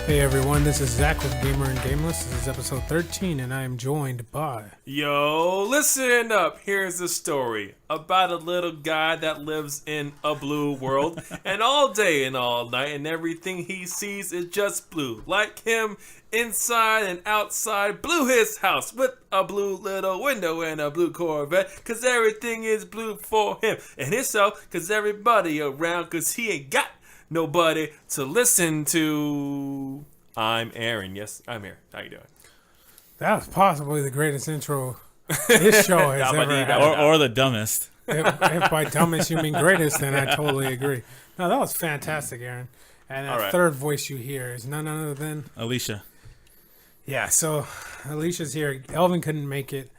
Hey everyone, this is Zach with Gamer and Gameless. This is episode 13, and I am joined by... Yo, listen up. Here's a story about a little guy that lives in a blue world, and all day and all night, and everything he sees is just blue. Like him, inside and outside, blew his house with a blue little window and a blue Corvette, cause everything is blue for him and himself, cause everybody around, cause he ain't got nobody to listen to. I'm Aaron. Yes, I'm Aaron. How you doing? That was possibly the greatest intro this show has ever had. Or the dumbest. If by dumbest you mean greatest, then I totally agree. No, that was fantastic, Aaron. And that third voice you hear is none other than... Alicia. Yeah, so Alicia's here. Elvin couldn't make it.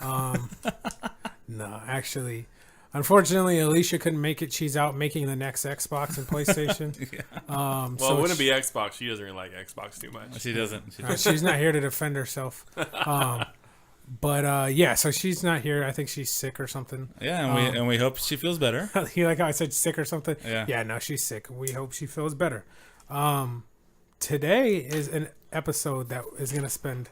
No, actually... Unfortunately, Alicia couldn't make it. She's out making the next Xbox and PlayStation. Yeah. So it wouldn't be Xbox. She doesn't really like Xbox too much. She doesn't. She's not here to defend herself. But yeah, so she's not here. I think she's sick or something. Yeah, and we hope she feels better. You like how I said sick or something? Yeah. Yeah, no, she's sick. We hope she feels better. Today is an episode that is going to spend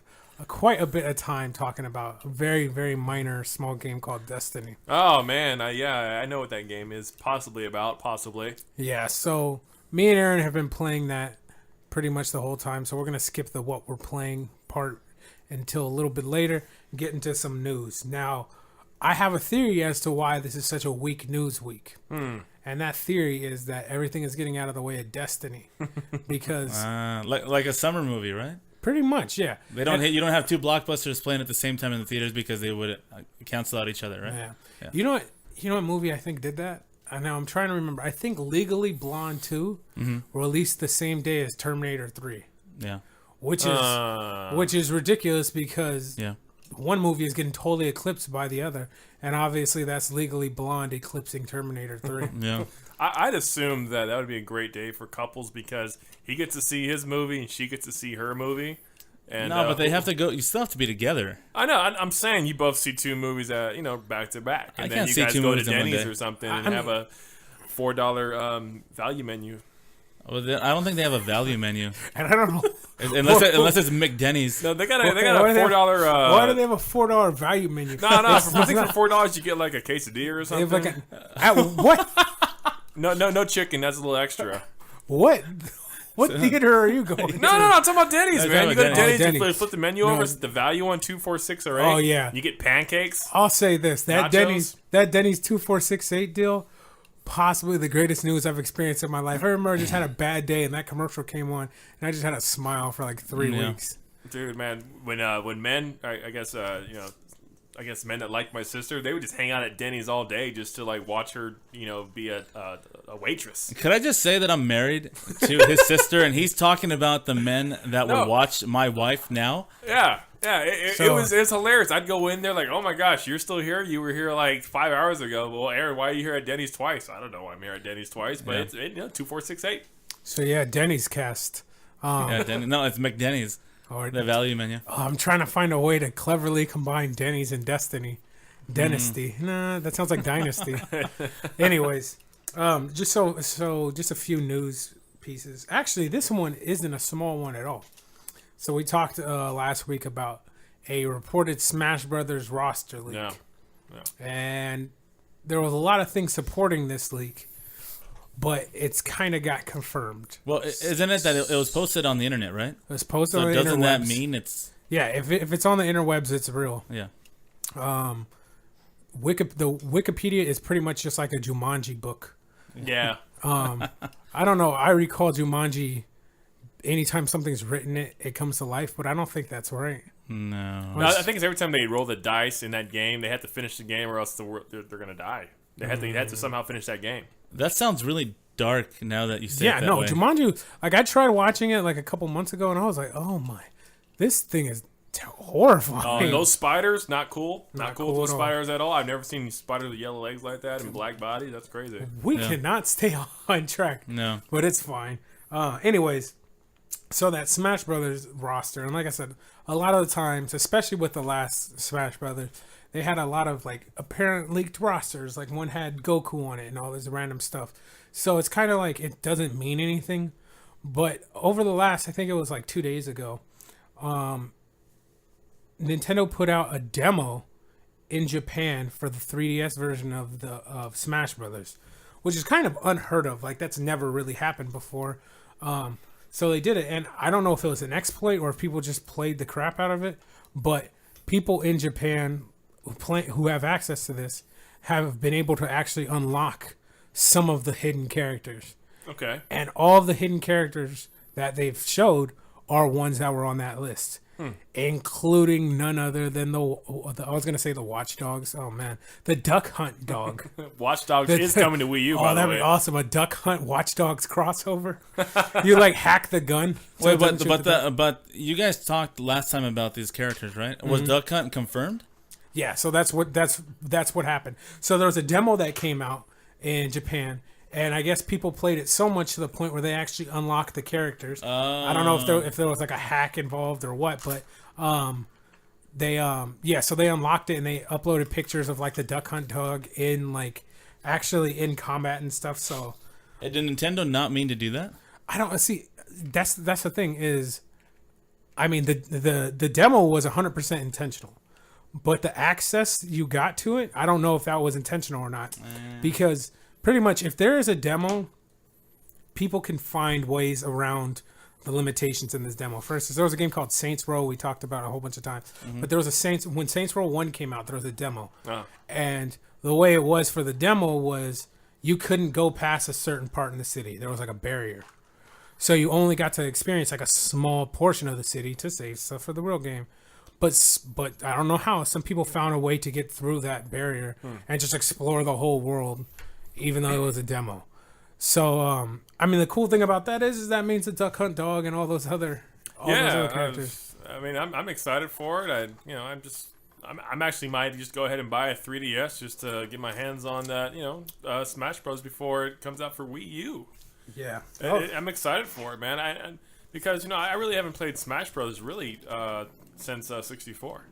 quite a bit of time talking about a very, very minor, small game called Destiny. Oh, man. Yeah, I know what that game is possibly about. Possibly. Yeah, so me and Aaron have been playing that pretty much the whole time. So we're going to skip the what we're playing part until a little bit later and get into some news. Now, I have a theory as to why this is such a weak news week. And that theory is that everything is getting out of the way of Destiny. Because... like a summer movie, right? Pretty much, yeah. You don't have two blockbusters playing at the same time in the theaters because they would cancel out each other, right? Yeah. You know what movie I think did that? Now I'm trying to remember. I think Legally Blonde 2 released the same day as Terminator 3. Yeah. Which is ridiculous because one movie is getting totally eclipsed by the other, and obviously that's Legally Blonde eclipsing Terminator 3. Yeah. I'd assume that would be a great day for couples because he gets to see his movie and she gets to see her movie. And, no, but they have to go. You still have to be together. I know. I'm saying you both see two movies, back to back, and then you guys go to Denny's or something and have a $4 value menu. Well, I don't think they have a value menu, and I don't know unless it's McDenny's. No, they got a $4. Why do they have a $4 value menu? No. I think for $4 you get like a quesadilla or something. What? No chicken. That's a little extra. What theater are you going to? No. I'm talking about Denny's, man. You go to Denny's, Denny's. You flip the menu over. The value on 2, 4, 6, or 8. Oh yeah. You get pancakes. I'll say this: that nachos. Denny's 2, 4, 6, 8 deal, possibly the greatest news I've experienced in my life. I remember I just had a bad day, and that commercial came on, and I just had a smile for like 3 weeks. Dude, man, when men, I guess men that like my sister, they would just hang out at Denny's all day just to like watch her, be a waitress. Could I just say that I'm married to his sister, and he's talking about the men that would watch my wife now? Yeah. It was hilarious. I'd go in there like, oh my gosh, you're still here? You were here like 5 hours ago. Well, Aaron, why are you here at Denny's twice? I don't know why I'm here at Denny's twice, but it's 2, 4, 6, 8. So yeah, Denny's cast. No, it's McDenny's. Or the value menu. I'm trying to find a way to cleverly combine Denny's and Destiny. Dynasty. Nah, that sounds like Dynasty. Anyways, just a few news pieces. Actually, this one isn't a small one at all. So we talked last week about a reported Smash Brothers roster leak. Yeah. And there was a lot of things supporting this leak, but it's kind of got confirmed. Well, isn't it that it was posted on the internet, right? It was posted on the interwebs. So doesn't that mean it's... Yeah, if it's on the interwebs, it's real. Yeah. The Wikipedia is pretty much just like a Jumanji book. Yeah. I don't know. I recall Jumanji, anytime something's written, it comes to life, but I don't think that's right. No. I think it's every time they roll the dice in that game, they have to finish the game or else they're going to die. They had to somehow finish that game. That sounds really dark now that you say it that way. Jumanji, like I tried watching it like a couple months ago and I was like, oh my, this thing is horrifying. Those spiders, not cool. Not cool with at all. Spiders at all. I've never seen spiders with yellow legs like that and black bodies. That's crazy. We cannot stay on track. No. But it's fine. Anyways, so that Smash Brothers roster, and like I said, a lot of the times, especially with the last Smash Brothers, they had a lot of like apparent leaked rosters. Like one had Goku on it and all this random stuff. So it's kind of like it doesn't mean anything. But over the last, I think it was like 2 days ago, Nintendo put out a demo in Japan for the 3DS version of Smash Brothers, which is kind of unheard of. Like that's never really happened before. So they did it, and I don't know if it was an exploit or if people just played the crap out of it. But people in Japan who have access to this have been able to actually unlock some of the hidden characters. Okay. And all of the hidden characters that they've showed are ones that were on that list. Including none other than I was gonna say the Watchdogs. Oh man, the Duck Hunt dog. Watch Dogs is coming to Wii U. By the that'd way. be awesome! A Duck Hunt Watchdogs crossover. You like hack the gun. Wait, but you guys talked last time about these characters, right? Was Duck Hunt confirmed? Yeah, so that's what happened. So there was a demo that came out in Japan. And I guess people played it so much to the point where they actually unlocked the characters. I don't know if there was like a hack involved or what, but so they unlocked it and they uploaded pictures of like the Duck Hunt dog in like actually in combat and stuff. So did Nintendo not mean to do that? I don't see. That's the thing is, I mean the demo was 100% intentional, but the access you got to it, I don't know if that was intentional or not, because. Pretty much, if there is a demo, people can find ways around the limitations in this demo. For instance, there was a game called Saints Row we talked about a whole bunch of times. But there was when Saints Row 1 came out, there was a demo. And the way it was for the demo was you couldn't go past a certain part in the city. There was like a barrier. So you only got to experience like a small portion of the city to save stuff for the real game. But I don't know how. Some people found a way to get through that barrier and just explore the whole world. Even though it was a demo. So, I mean, the cool thing about that is that means the Duck Hunt dog and all those other characters. I mean, I'm excited for it. I'm actually might just go ahead and buy a 3DS just to get my hands on that, Smash Bros. Before it comes out for Wii U. Yeah. I'm excited for it, man. Because I really haven't played Smash Bros. Really since 64.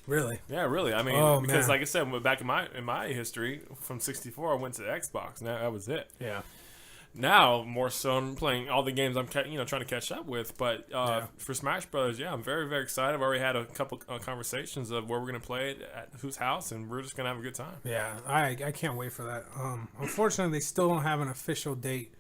Really? Yeah, really. I mean, because man. like I said, back in my history from 64, I went to Xbox. Now that was it. Yeah. Now more so, I'm playing all the games I'm trying to catch up with. But for Smash Brothers, I'm very very excited. I've already had a couple conversations of where we're gonna play it at whose house, and we're just gonna have a good time. Yeah, I can't wait for that. Unfortunately, they still don't have an official date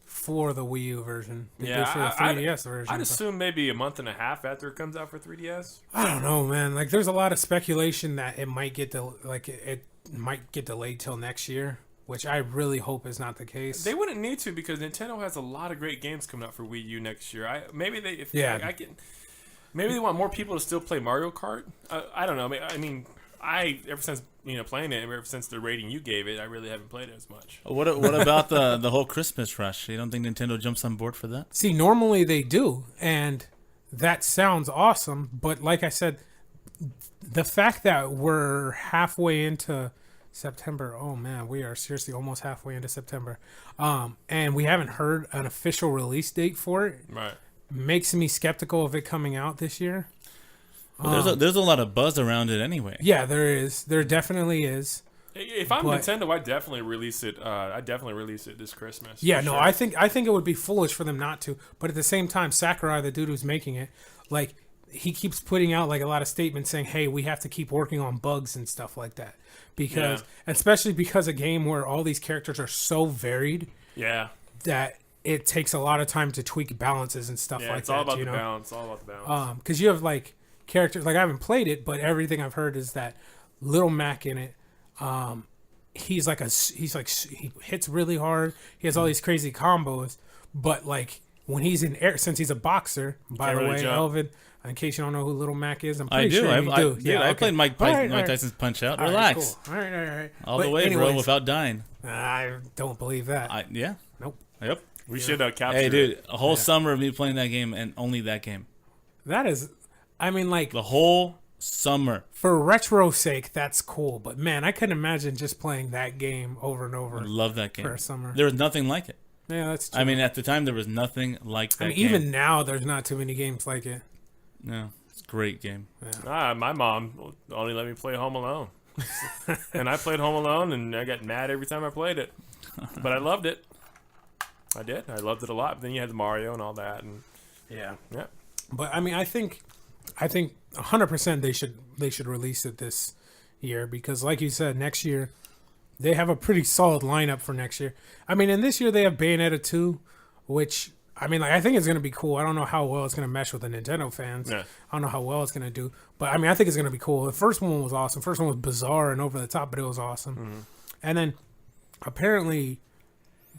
for the Wii U version. They did for the 3DS version. I'd assume maybe a month and a half after it comes out for 3DS. I don't know, man. Like, there's a lot of speculation that it might get it might get delayed till next year, which I really hope is not the case. They wouldn't need to because Nintendo has a lot of great games coming out for Wii U next year. Maybe they want more people to still play Mario Kart. I don't know. I mean, ever since playing it, ever since the rating you gave it, I really haven't played it as much. What about the whole Christmas rush? You don't think Nintendo jumps on board for that? See, normally they do, and that sounds awesome. But like I said, the fact that we're halfway into September, oh man, we are seriously almost halfway into September, and we haven't heard an official release date for it. Right, makes me skeptical of it coming out this year. Well, there's a lot of buzz around it anyway. Yeah, there is. There definitely is. If I'm Nintendo, I'd definitely release it. I'd definitely release it this Christmas. Yeah, no, sure. I think it would be foolish for them not to. But at the same time, Sakurai, the dude who's making it, like he keeps putting out like a lot of statements saying, "Hey, we have to keep working on bugs and stuff like that," because especially because a game where all these characters are so varied. Yeah. That it takes a lot of time to tweak balances and stuff like that. It's all about the balance. All about the balance. Because you have like characters, like I haven't played it, but everything I've heard is that Little Mac in it, he hits really hard. He has all these crazy combos, but like when he's in air, since he's a boxer, by the way, Elvin, in case you don't know who Little Mac is, I'm pretty sure you do. I played Mike Tyson's Punch Out. Relax. All right. All the way, bro, without dying. I don't believe that. Nope. Yep. We should capture. Hey, dude, a whole summer of me playing that game and only that game. That is, I mean, like the whole summer. For retro's sake, that's cool. But man, I couldn't imagine just playing that game over and over. I love that game for a summer. There was nothing like it. Yeah, that's true. I mean, at the time, there was nothing like that. Game. Even now, there's not too many games like it. No, it's a great game. Yeah. My mom only let me play Home Alone, and I played Home Alone, and I got mad every time I played it, but I loved it. I did. I loved it a lot. But then you had the Mario and all that, and Yeah. yeah. But I mean, I think 100% they should release it this year because, like you said, next year they have a pretty solid lineup for next year. I mean, and this year they have Bayonetta 2, which I mean, like I think it's gonna be cool. I don't know how well it's gonna mesh with the Nintendo fans. Yeah. I don't know how well it's gonna do, but I mean, I think it's gonna be cool. The first one was awesome. First one was bizarre and over the top, but it was awesome. Mm-hmm. And then apparently,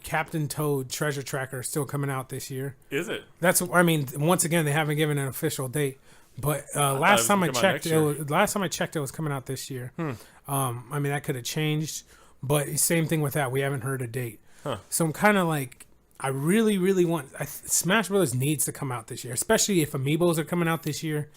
Captain Toad Treasure Tracker is still coming out this year. Is it? That's I mean, once again, they haven't given an official date, but last time I checked, it was coming out this year. I mean, that could have changed, but same thing with that. We haven't heard a date, so I'm kind of like, I really, really want Smash Brothers needs to come out this year, especially if Amiibos are coming out this year.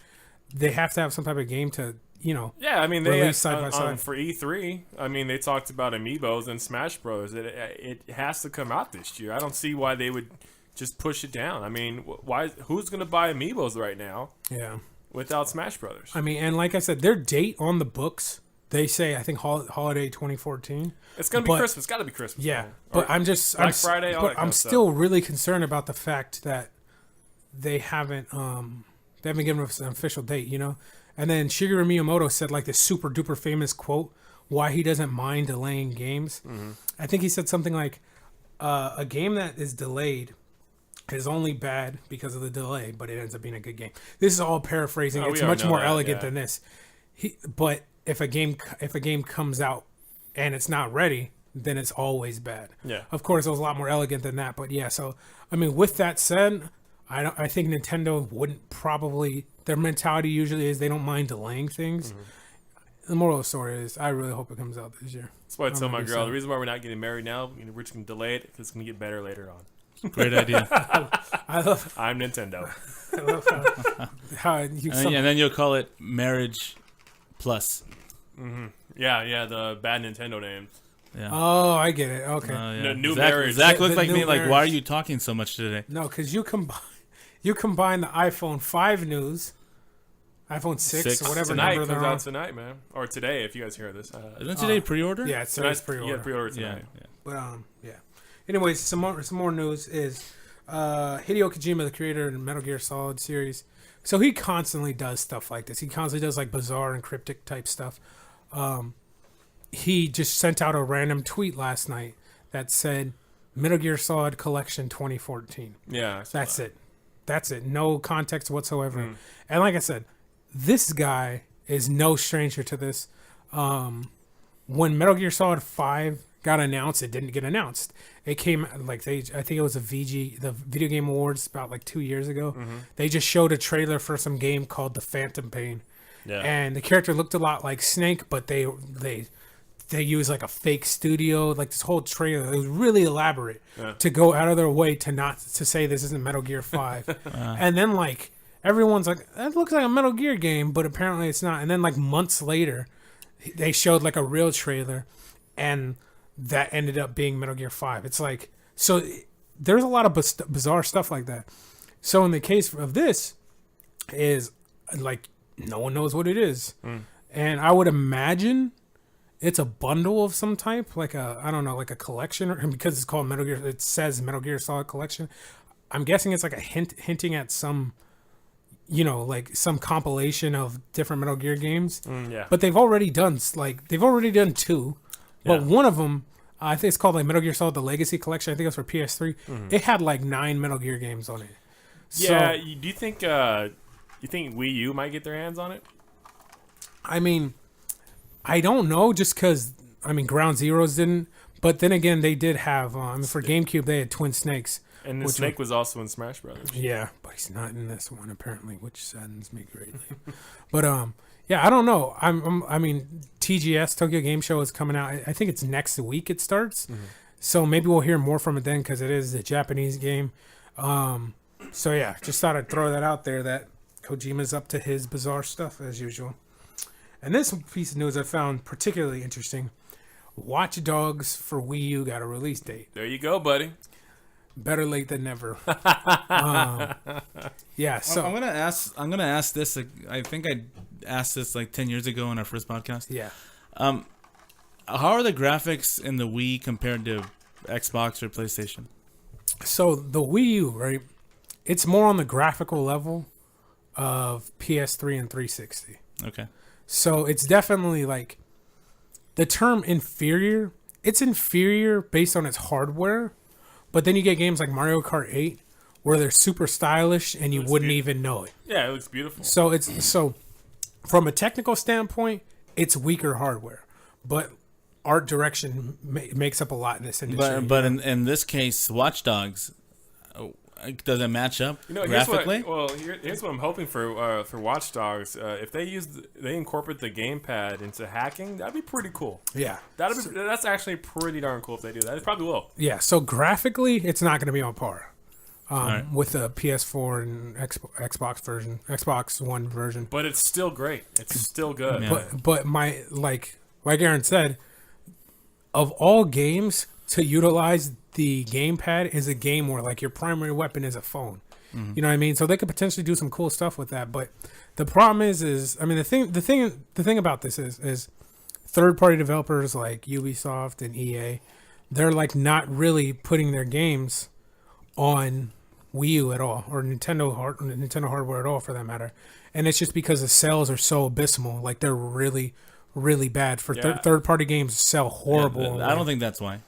They have to have some type of game to, Yeah, I mean, they had, side by side. for E3. I mean, they talked about Amiibos and Smash Bros. It has to come out this year. I don't see why they would just push it down. I mean, why? Who's gonna buy Amiibos right now? Yeah, without Smash Brothers. I mean, and like I said, their date on the books, they say I think holiday 2014. It's gonna be Christmas. It's got to be Christmas. Yeah, man. but Or I'm just Black Friday. All that kind I'm of stuff. still really concerned about the fact that they haven't given us an official date, And then Shigeru Miyamoto said like this super duper famous quote why he doesn't mind delaying games. Mm-hmm. I think he said something like a game that is delayed is only bad because of the delay, but it ends up being a good game. This is all paraphrasing. Oh, It's we already much know more that, elegant yeah. than this. But if a game comes out and it's not ready, then it's always bad. Yeah. Of course, it was a lot more elegant than that, but yeah. So I mean, with that said, I think Nintendo wouldn't probably. Their mentality usually is they don't mind delaying things. Mm-hmm. The moral of the story is, I really hope it comes out this year. That's why I tell I'm my gonna be girl sad. the reason why we're not getting married now, we're just gonna delay it because it's gonna get better later on. Great idea. I love, I'm Nintendo. I love how you. And then you'll call it Marriage Plus. Yeah, the bad Nintendo names. Yeah. Oh, I get it. Okay. Yeah. New Zach, marriage. Zach The looked like new me. Like, marriage. why are you talking so much today? No, because you combine the iPhone 5 news, iPhone 6 or whatever Tonight number comes they're on. out tonight, man, or today if you guys hear this. Isn't today pre-order? Yeah, it's tonight's today's pre-order. Yeah, pre-order Yeah. tonight. But yeah. Anyways, some more news is Hideo Kojima, the creator of the Metal Gear Solid series. So he constantly does stuff like this. He constantly does like bizarre and cryptic type stuff. He just sent out a random tweet last night that said Metal Gear Solid Collection 2014. Yeah, That's it. That's it. No context whatsoever. And like I said, this guy is no stranger to this. When Metal Gear Solid 5 got announced, it didn't get announced. It came I think it was the Video Game Awards about like 2 years ago. They just showed a trailer for some game called The Phantom Pain. Yeah. And the character looked a lot like Snake, but they used like a fake studio, like this whole trailer. It was really elaborate to go out of their way to say this isn't Metal Gear 5. And then like everyone's like, that looks like a Metal Gear game, but apparently it's not. And then like months later, they showed like a real trailer, and that ended up being Metal Gear 5. It's like, so there's a lot of bizarre stuff like that. So in the case of this, is like no one knows what it is, and I would imagine it's a bundle of some type, like like a collection, or because it's called Metal Gear. It says Metal Gear Solid Collection. I'm guessing it's like a hinting at some, like some compilation of different Metal Gear games. Yeah. But they've already done two, but one of them, I think it's called like Metal Gear Solid: The Legacy Collection. I think it was for PS3. It had like 9 Metal Gear games on it. Yeah. So, Do you think Wii U might get their hands on it? I mean, I don't know, just because Ground Zeroes didn't. But then again, they did have for GameCube they had Twin Snakes. And the Snake was also in Smash Brothers. Yeah, but he's not in this one apparently, which saddens me greatly. But yeah, I don't know. TGS Tokyo Game Show is coming out. I think it's next week. It starts, so maybe we'll hear more from it then because it is a Japanese game. So yeah, just thought I'd throw that out there that Kojima's up to his bizarre stuff as usual. And this piece of news I found particularly interesting. Watch Dogs for Wii U got a release date. There you go, buddy. Better late than never. Yeah, so I'm gonna ask this. I think I asked this like 10 years ago in our first podcast. yeah. How are the graphics in the Wii compared to Xbox or PlayStation? So the Wii U, right? It's more on the graphical level of PS3 and 360. Okay. So it's definitely like the term inferior. It's inferior based on its hardware, but then you get games like Mario Kart 8 where they're super stylish and you wouldn't even know it. Yeah, it looks beautiful. So from a technical standpoint, it's weaker hardware, but art direction makes up a lot in this industry. But in this case, Watch Dogs, does it match up graphically? Here's what I'm hoping for Watch Dogs. If they incorporate the gamepad into hacking, that'd be pretty cool. Yeah, That's actually pretty darn cool if they do that. It probably will. Yeah, so graphically, it's not going to be on par Right. with the PS4 and Xbox One version. But it's still great. It's still good. Yeah. But like Aaron said, of all games to utilize the gamepad is a game where like your primary weapon is a phone. Mm-hmm. You know what I mean? So they could potentially do some cool stuff with that. But the problem is I mean the thing about this is third party developers like Ubisoft and EA, they're like not really putting their games on Wii U at all or Nintendo hardware at all for that matter. And it's just because the sales are so abysmal. Like they're really bad for third party games sell horrible. Yeah, I don't think that's why.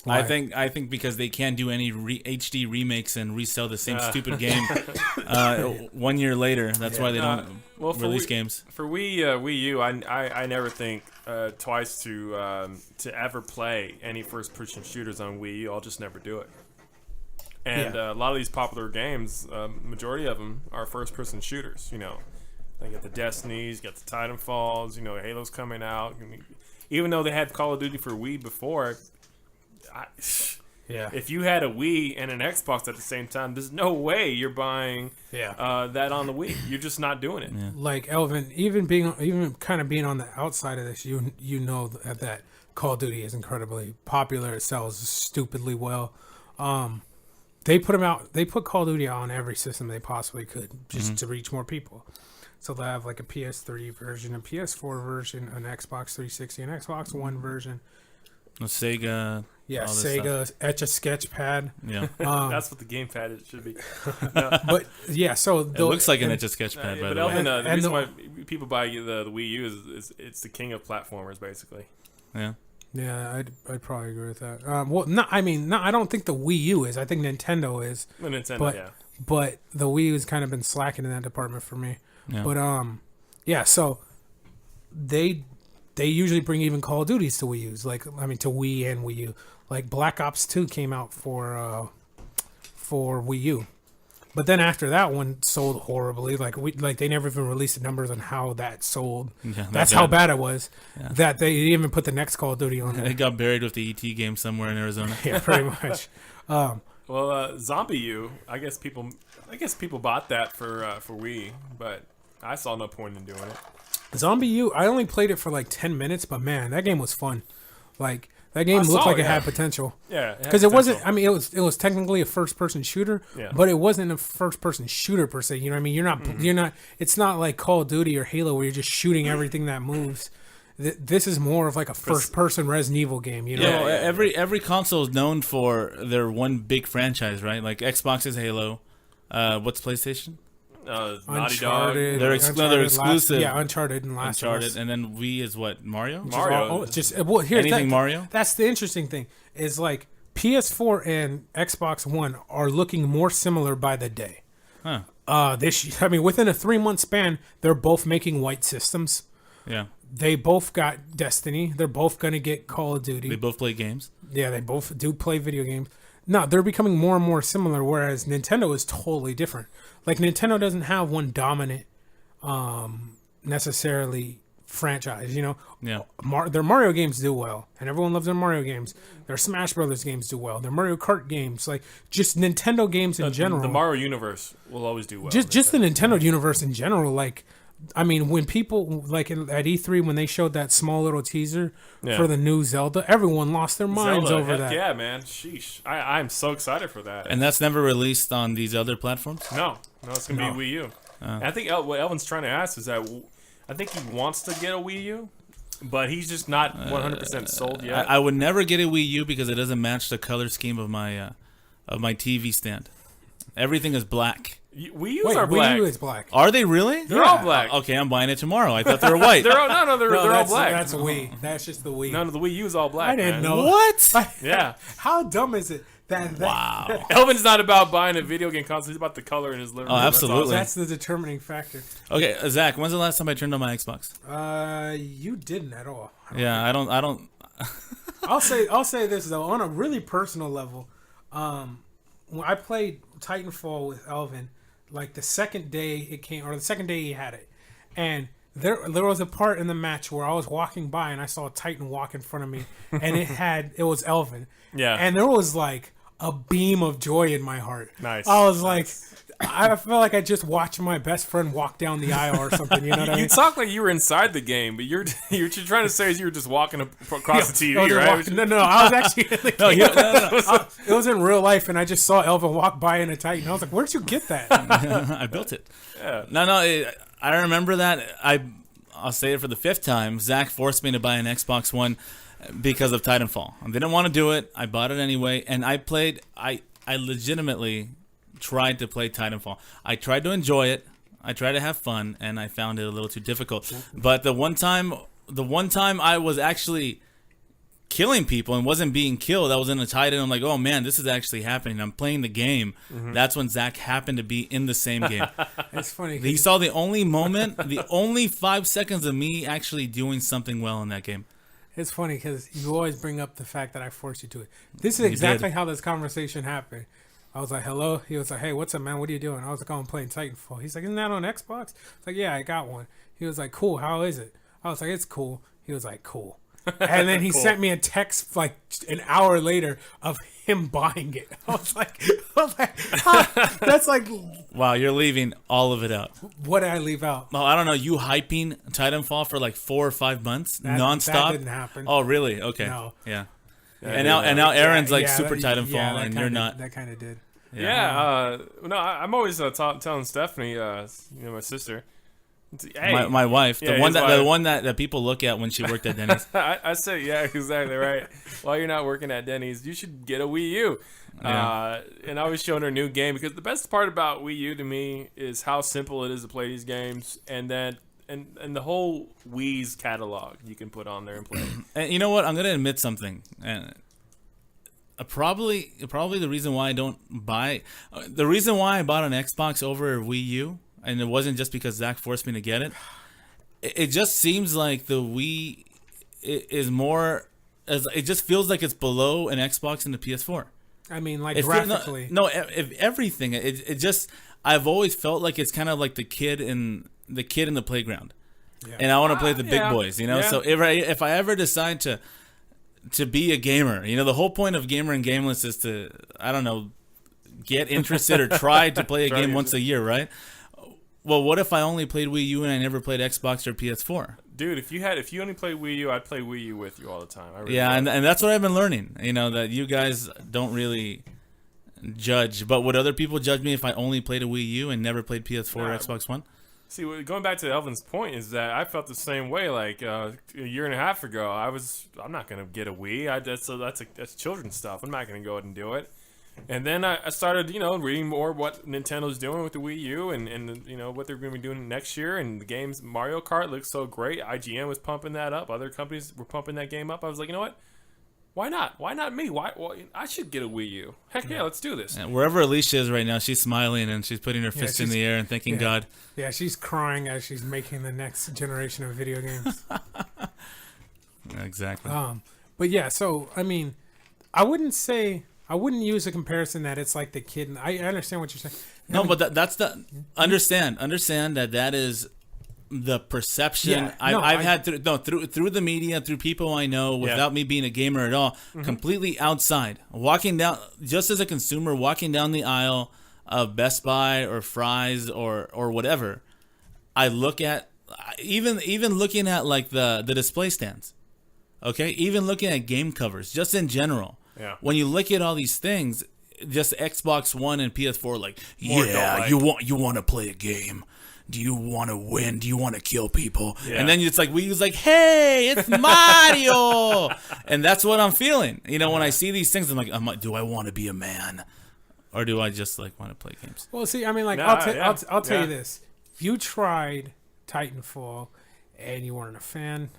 Why? I think because they can't do any HD remakes and resell the same stupid game 1 year later. That's why they don't release games. For Wii U, I never think twice to ever play any first person shooters on Wii U. I'll just never do it. And a lot of these popular games, majority of them are first person shooters. You know, they got the Destinies, got the Titanfalls. You know, Halo's coming out. Even though they had Call of Duty for Wii before. If you had a Wii and an Xbox at the same time, there's no way you're buying that on the Wii. You're just not doing it. Yeah. Like Elvin, even kind of being on the outside of this, you know that Call of Duty is incredibly popular. It sells stupidly well. They put Call of Duty on every system they possibly could just to reach more people. So they have like a PS3 version, a PS4 version, an Xbox 360, an Xbox One version. A Sega. Yeah, Sega Etch-a-Sketch pad. Yeah. That's what the gamepad should be. But yeah, so it looks like an Etch-a-Sketch pad, by the way. Elvin, the reason why people buy the Wii U is it's the king of platformers, basically. Yeah. Yeah, I'd probably agree with that. I don't think the Wii U is. I think Nintendo is. The Nintendo, But the Wii U has kind of been slacking in that department for me. Yeah. But so they usually bring even Call of Duties to Wii U's, to Wii and Wii U. Like Black Ops 2 came out for Wii U. But then after that one sold horribly. Like they never even released the numbers on how that sold. Yeah, that's how bad it was. Yeah. That they didn't even put the next Call of Duty on there. It got buried with the ET game somewhere in Arizona. Yeah, pretty much. Zombie U. I guess people bought that for Wii, but I saw no point in doing it. Zombie U. I only played it for like 10 minutes, but man, that game was fun. Like. That game looked like it had potential. Yeah, because it wasn't. I mean, it was technically a first-person shooter, yeah. but it wasn't a first-person shooter per se. You know what I mean? You're not. It's not like Call of Duty or Halo where you're just shooting everything that moves. This is more of like a first-person Resident Evil game. You know? Yeah. Every console is known for their one big franchise, right? Like Xbox is Halo. What's PlayStation? Naughty Dog. They're exclusive. Uncharted and Last of Us. And then Wii is what? Mario. Here's anything Mario. That's the interesting thing. Is like PS4 and Xbox One are looking more similar by the day. Huh. Within a 3-month span, they're both making white systems. Yeah. They both got Destiny. They're both gonna get Call of Duty. They both play games. Yeah, they both do play video games. No, they're becoming more and more similar, whereas Nintendo is totally different. Like, Nintendo doesn't have one dominant, necessarily, franchise, you know? Yeah. Their Mario games do well, and everyone loves their Mario games. Their Smash Brothers games do well. Their Mario Kart games, like, just Nintendo games in general. The Mario universe will always do well. Just the Nintendo universe in general, like... I mean, when people, like at E3, when they showed that small little teaser for the new Zelda, everyone lost their minds over that. Yeah, man. Sheesh. I'm so excited for that. And that's never released on these other platforms? No, it's going to be Wii U. And I think what Elvin's trying to ask is that I think he wants to get a Wii U, but he's just not 100% sold yet. I would never get a Wii U because it doesn't match the color scheme of my of my TV stand. Everything is black. Wii U's are black. Wii U is black. Are they really? They're all black. Okay, I'm buying it tomorrow. I thought they were white. they're all black. That's a Wii. That's just the Wii. None of the Wii U's all black. I didn't know. What? Yeah. How dumb is it? Wow. Elvin's not about buying a video game console. He's about the color in his living room. Oh, absolutely. That's the determining factor. Okay, Zach, when's the last time I turned on my Xbox? You didn't at all. I don't. I'll say this though, on a really personal level. When I played Titanfall with Elvin, like the second day it came, or the second day he had it, and there was a part in the match where I was walking by and I saw a Titan walk in front of me, and it was Elvin. Yeah. And there was like a beam of joy in my heart. Nice. I was like, I felt like I just watched my best friend walk down the aisle or something. You know what I mean? You talk like you were inside the game, but you're trying to say is you were just walking across the TV, right? No, I was actually in the game. It was in real life, and I just saw Elvin walk by in a Titan. I was like, where'd you get that? I built it. Yeah. I remember that. I'll say it for the 5th time. Zach forced me to buy an Xbox One because of Titanfall. I didn't want to do it. I bought it anyway, and I played. I legitimately tried to play Titanfall. I tried to enjoy it. I tried to have fun, and I found it a little too difficult. But the one time I was actually killing people and wasn't being killed, I was in a Titan. I'm like, oh man, this is actually happening. I'm playing the game. Mm-hmm. That's when Zach happened to be in the same game. It's funny. He saw the only 5 seconds of me actually doing something well in that game. It's funny because you always bring up the fact that I forced you to it. This is exactly how this conversation happened. I was like, hello? He was like, hey, what's up, man? What are you doing? I was like, oh, I'm playing Titanfall. He's like, isn't that on Xbox? I was like, yeah, I got one. He was like, cool, how is it? I was like, it's cool. He was like, cool. And then he sent me a text like an hour later of him buying it. I was like huh? That's like... Wow, you're leaving all of it out. What did I leave out? Well, I don't know. You hyping Titanfall for like 4 or 5 months nonstop? That didn't happen. Oh, really? Okay. No. Yeah. And now Aaron's like super Titanfall, and kinda, you're not. That kind of did. Yeah. No, I'm always telling Stephanie, my sister. Hey, my wife, the one that people look at when she worked at Denny's. I said, yeah, exactly right. While you're not working at Denny's, you should get a Wii U. Yeah. And I was showing her a new game because the best part about Wii U to me is how simple it is to play these games, and then and the whole Wii's catalog you can put on there and play. And you know what? I'm gonna admit something. And probably the reason why I don't buy the reason why I bought an Xbox over Wii U. And it wasn't just because Zach forced me to get it. It just seems like the Wii is more... It just feels like it's below an Xbox and the PS4. I mean, like graphically. If everything. It just... I've always felt like it's kind of like the kid in the playground. Yeah. And I want to play the big boys, you know? Yeah. So if I ever decide to be a gamer, you know, the whole point of Gamer and Gameless is to, I don't know, get interested or try to play a game once a year, right? Well, what if I only played Wii U and I never played Xbox or PS4? Dude, if you only played Wii U, I'd play Wii U with you all the time. And that's what I've been learning. You know, that you guys don't really judge. But would other people judge me if I only played a Wii U and never played PS4 or Xbox One? See, going back to Elvin's point is that I felt the same way. Like a year and a half ago, I'm not gonna get a Wii. That's children's stuff. I'm not gonna go ahead and do it. And then I started, reading more what Nintendo's doing with the Wii U and what they're going to be doing next year. And the games, Mario Kart looks so great. IGN was pumping that up. Other companies were pumping that game up. I was like, you know what? Why not? Why not me? Why I should get a Wii U. Heck yeah, let's do this. Yeah, wherever Alicia is right now, she's smiling and she's putting her fist in the air and thanking God. Yeah, she's crying as she's making the next generation of video games. Exactly. But yeah, so, I mean, I wouldn't use a comparison that it's like the kid. And I understand what you're saying. But that's the understand that is the perception I've had through the media, through people I know, without me being a gamer at all, completely outside. Walking down, just as a consumer, walking down the aisle of Best Buy or Fry's or whatever, I look at even looking at like the display stands. Okay, even looking at game covers, just in general. Yeah. When you look at all these things, just Xbox One and PS4, like, you want to play a game. Do you want to win? Do you want to kill people? Yeah. And then it's like, we was like, hey, it's Mario. And that's what I'm feeling. When I see these things, I'm like, do I want to be a man? or do I just like want to play games? Well, see, I mean, like, No, I'll tell yeah. you this: if you tried Titanfall and you weren't a fan,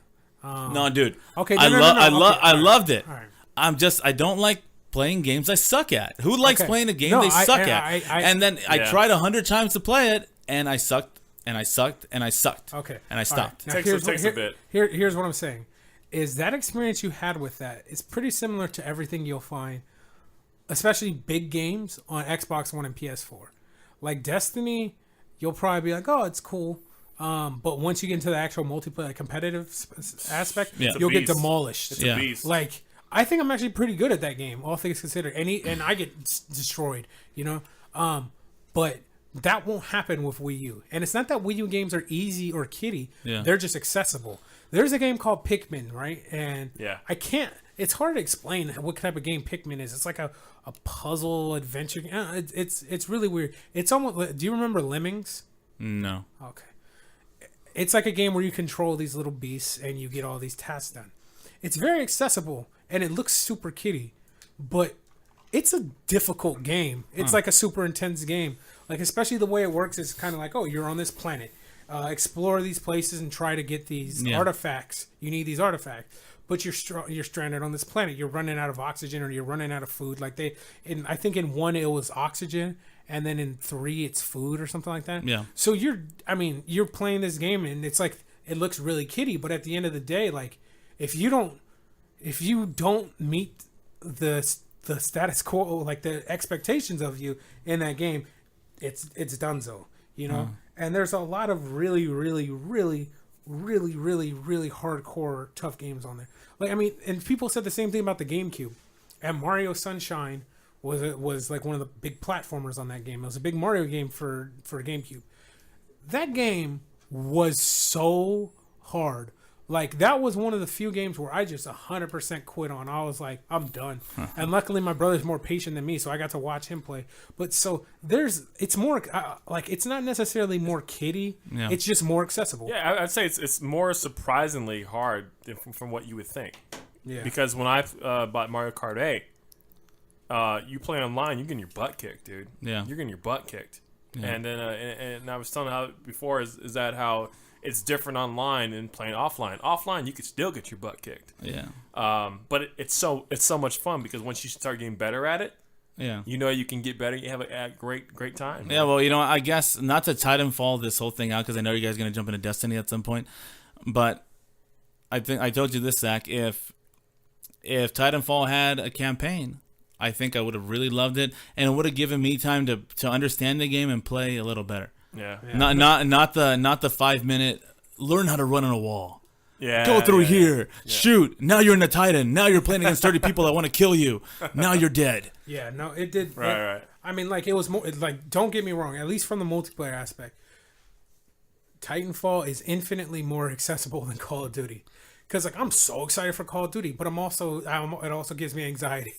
No, dude. okay, I no, I okay, loved it. all right. I don't like playing games I suck at. Who likes Okay. playing a game No, they suck I- at? I- And then I Yeah. tried 100 times to play it, and I sucked, and I sucked, and I sucked. Okay. And I All right. stopped. Now, Takes a bit. Here's what I'm saying: is that experience you had with that is pretty similar to everything you'll find, especially big games on Xbox One and PS4. Like Destiny, you'll probably be like, "Oh, it's cool," but once you get into the actual multiplayer, competitive aspect, Yeah. you'll get beast. demolished. It's Yeah. a beast. Like I think I'm actually pretty good at that game, all things considered. And I get destroyed, you know. But that won't happen with Wii U. And it's not that Wii U games are easy or kiddie. Yeah. They're just accessible. There's a game called Pikmin, right? And Yeah. I can't. It's hard to explain what type of game Pikmin is. It's like a puzzle adventure. It's really weird. It's almost. Do you remember Lemmings? No. Okay. It's like a game where you control these little beasts and you get all these tasks done. It's very accessible and it looks super kiddie, but it's a difficult game. It's like a super intense game. Like, especially the way it works is kind of like, oh, you're on this planet. Explore these places and try to get these artifacts. You need these artifacts. But you're stranded on this planet. You're running out of oxygen or you're running out of food. Like I think in 1 it was oxygen, and then in 3 it's food or something like that. Yeah. So you're playing this game and it's like it looks really kiddie, but at the end of the day, like if you don't meet the status quo, like the expectations of you in that game, it's donezo, you know. And there's a lot of really hardcore tough games on there. Like, I mean, and people said the same thing about the GameCube. And Mario Sunshine was like one of the big platformers on that game. It was a big Mario game for GameCube. That game was so hard. Like, that was one of the few games where I just 100% quit on. I was like, I'm done. And luckily, my brother's more patient than me, so I got to watch him play. But so it's more like, it's not necessarily more kiddie. Yeah. It's just more accessible. Yeah, I'd say it's more surprisingly hard from what you would think. Yeah. Because when I bought Mario Kart 8, you play online, you're getting your butt kicked, dude. Yeah. You're getting your butt kicked. Yeah. And then and I was telling how before is that how it's different online and playing offline. Offline, you could still get your butt kicked. Yeah. But it's so much fun because once you start getting better at it, Yeah. you know you can get better. You have a great time. Yeah, well, you know, I guess not to Titanfall this whole thing out because I know you guys are going to jump into Destiny at some point, but I think I told you this, Zach. If Titanfall had a campaign, I think I would have really loved it, and it would have given me time to understand the game and play a little better. Yeah. Not the 5-minute learn how to run on a wall. Yeah. Go through yeah, here. Shoot. Now you're in a Titan. Now you're playing against 30 people that want to kill you. Now you're dead. Yeah, no, it did. Right. I mean, like, it was more, like, don't get me wrong, at least from the multiplayer aspect, Titanfall is infinitely more accessible than Call of Duty. Because, like, I'm so excited for Call of Duty, but it also gives me anxiety.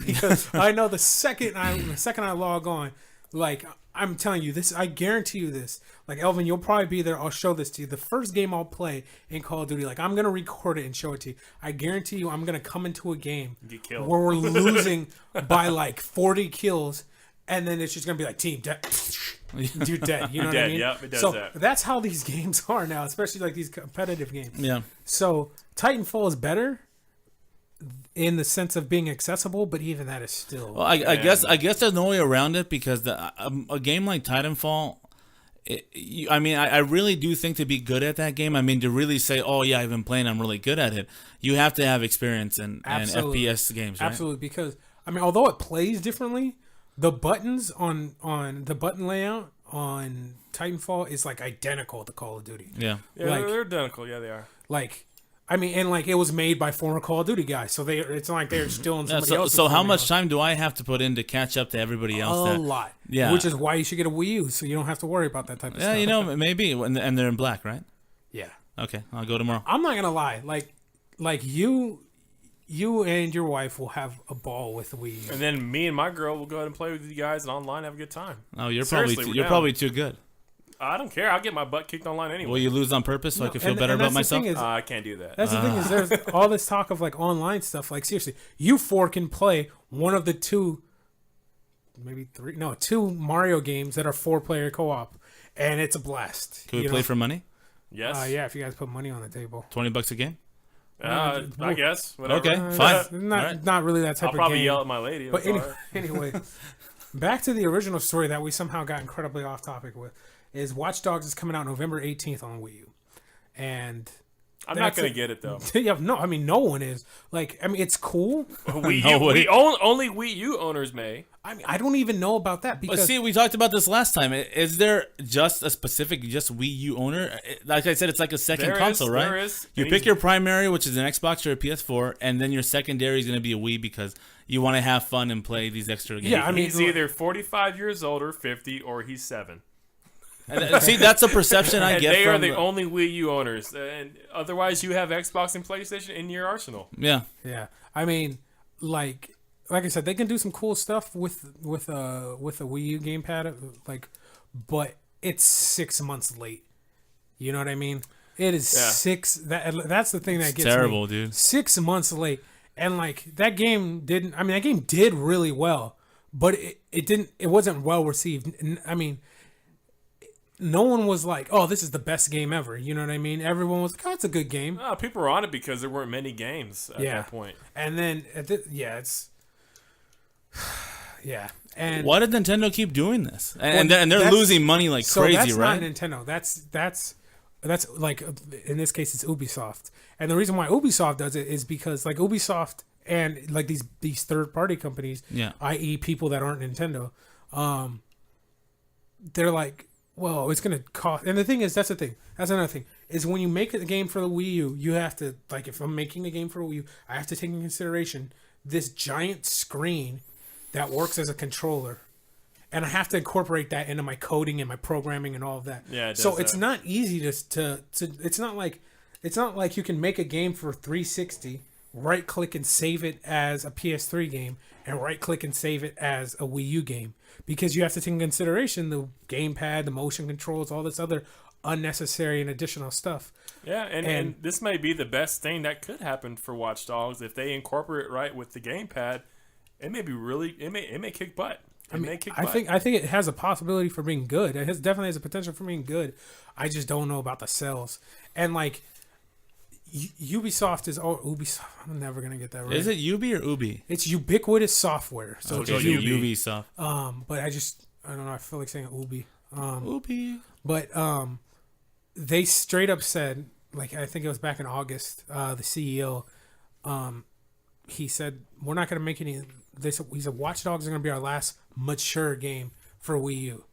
Because I know the second I log on, like, I'm telling you this, I guarantee you this. Like, Elvin, you'll probably be there. I'll show this to you. The first game I'll play in Call of Duty, like, I'm going to record it and show it to you. I guarantee you I'm going to come into a game Get killed. where we're losing by, like, 40 kills, and then it's just going to be like, team, dead. You're dead. You know what I Dead, mean? yep, it does so that. that's how these games are now, especially, like, these competitive games. Yeah. So Titanfall is better in the sense of being accessible, but even that is still. Well, I guess there's no way around it because a game like Titanfall, I really do think to be good at that game. I mean, to really say, oh yeah, I've been playing, I'm really good at it. You have to have experience in FPS games, right? Absolutely, because I mean, although it plays differently, the buttons on the button layout on Titanfall is like identical to Call of Duty. Yeah. Yeah, Like- they're identical. Yeah, they are. Like, I mean, and like it was made by former Call of Duty guys, so it's not like they're stealing somebody else's. So how formula. much time do I have to put in to catch up to everybody else? A lot. Yeah. Which is why you should get a Wii U, so you don't have to worry about that type of Yeah, stuff. you know, maybe, and they're in black, right? Yeah. Okay, I'll go tomorrow. I'm not gonna lie, like you and your wife will have a ball with the Wii U. And then me and my girl will go ahead and play with you guys and online have a good time. Oh, you're Seriously, we're down. probably too good. I don't care. I'll get my butt kicked online anyway. Will you lose on purpose so I can feel and- better and about that's the myself? thing is- I can't do that. That's the thing is there's all this talk of like online stuff. Like seriously, you four can play one of the two maybe 2 Mario games that are 4-player co-op, and it's a blast. Can we play for money? Yes. Yeah, if you guys put money on the table. $20 a game. I guess. Whatever. Okay, fine. Not really that type I'll of probably game. yell at my lady. But That's all right. anyway, back to the original story that we somehow got incredibly off topic with is Watch Dogs is coming out November 18th on Wii U, and I'm not gonna get it though. yeah, no, I mean no one is. Like, I mean it's cool. Only Wii U owners may. I mean I don't even know about that But because see, we talked about this last time. Is there just a specific Wii U owner? Like I said, it's like a second console, right? There is. You pick your primary, which is an Xbox or a PS4, and then your secondary is going to be a Wii because you want to have fun and play these extra games. Yeah, I mean, he's either 45 years old or 50, or he's 7. And see, that's a perception I get They from are the only Wii U owners, and otherwise you have Xbox and PlayStation in your arsenal. Yeah. yeah. I mean, like I said, they can do some cool stuff with a Wii U gamepad, like, but it's 6 months late. You know what I mean? It is 6. That's the thing that gets terrible, me. dude. 6 months late, and like that game didn't. I mean, that game did really well, but it didn't. It wasn't well received. I mean, no one was like, "Oh, this is the best game ever." You know what I mean? Everyone was like, "Oh, it's a good game." People were on it because there weren't many games at that point. And then, it's and Why did Nintendo keep doing this? And they're losing money like crazy, that's right? Not Nintendo. That's like, in this case, it's Ubisoft. And the reason why Ubisoft does it is because like Ubisoft and like these third party companies, i.e., people that aren't Nintendo, they're like, well, it's gonna cost. And the thing is, that's the thing. That's another thing. Is when you make a game for the Wii U, you have to, like, if I'm making a game for Wii U, I have to take into consideration this giant screen that works as a controller, and I have to incorporate that into my coding and my programming and all of that. Yeah, it does so it's that. not easy to. It's not like you can make a game for 360, right click and save it as a PS3 game, and right click and save it as a Wii U game, because you have to take into consideration the gamepad, the motion controls, all this other unnecessary and additional stuff. Yeah, and this may be the best thing that could happen for Watch Dogs if they incorporate it right with the gamepad. It may be it may kick butt. I think it has a possibility for being good. It definitely has a potential for being good. I just don't know about the sales. And like Ubisoft is Ubisoft. I'm never gonna get that right. Is it Ubi or Ubi? It's Ubiquitous Software. So Okay, it's Ubisoft. But I don't know. I feel like saying Ubi. Ubi. But they straight up said, like, I think it was back in August, the CEO, he said, we're not going to make any. He said, Watch Dogs are going to be our last mature game for Wii U.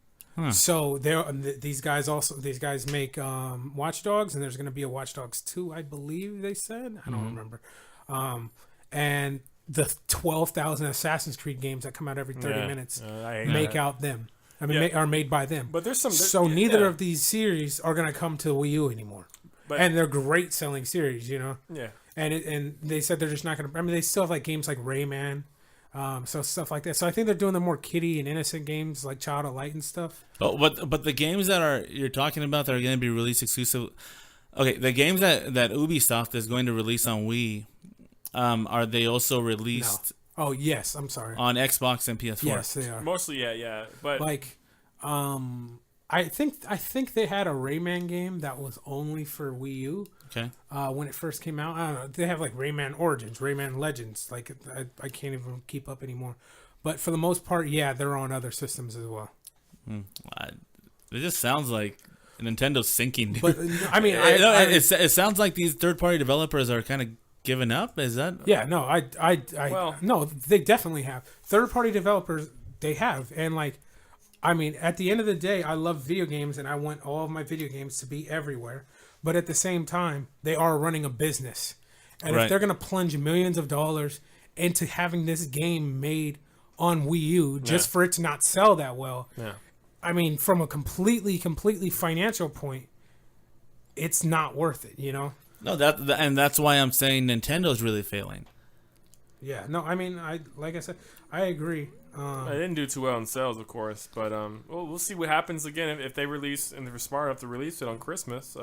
So these guys make Watch Dogs, and there's going to be a Watch Dogs 2, I believe they said. I don't remember. And the 12,000 Assassin's Creed games that come out every 30 minutes out them. I mean, are made by them. But there's neither of these series are going to come to Wii U anymore. And they're great selling series, you know. Yeah. And they said they're just not going to. I mean, they still have like games like Rayman, so stuff like that. So I think they're doing the more kiddie and innocent games like Child of Light and stuff. But the games that you're talking about that are going to be released exclusive. Okay, the games that Ubisoft is going to release on Wii, are they also released? No. Oh yes, I'm sorry. On Xbox and PS4. Yes, they are. Mostly, yeah. But like, I think they had a Rayman game that was only for Wii U. Okay. When it first came out, I don't know. They have like Rayman Origins, Rayman Legends. Like I can't even keep up anymore. But for the most part, yeah, they're on other systems as well. It just sounds like Nintendo's sinking. Dude. But I mean, it sounds like these third-party developers are kind of giving up. Is that? Yeah. No. No. They definitely have third-party developers. They have, and like, I mean, at the end of the day, I love video games, and I want all of my video games to be everywhere. But at the same time, they are running a business. And if they're going to plunge millions of dollars into having this game made on Wii U just for it to not sell that well, I mean, from a completely financial point, it's not worth it, you know? No, and that's why I'm saying Nintendo's really failing. Yeah. No, I mean, like I said, I agree. I didn't do too well in sales, of course, but we'll see what happens again if they release and they're smart enough to release it on Christmas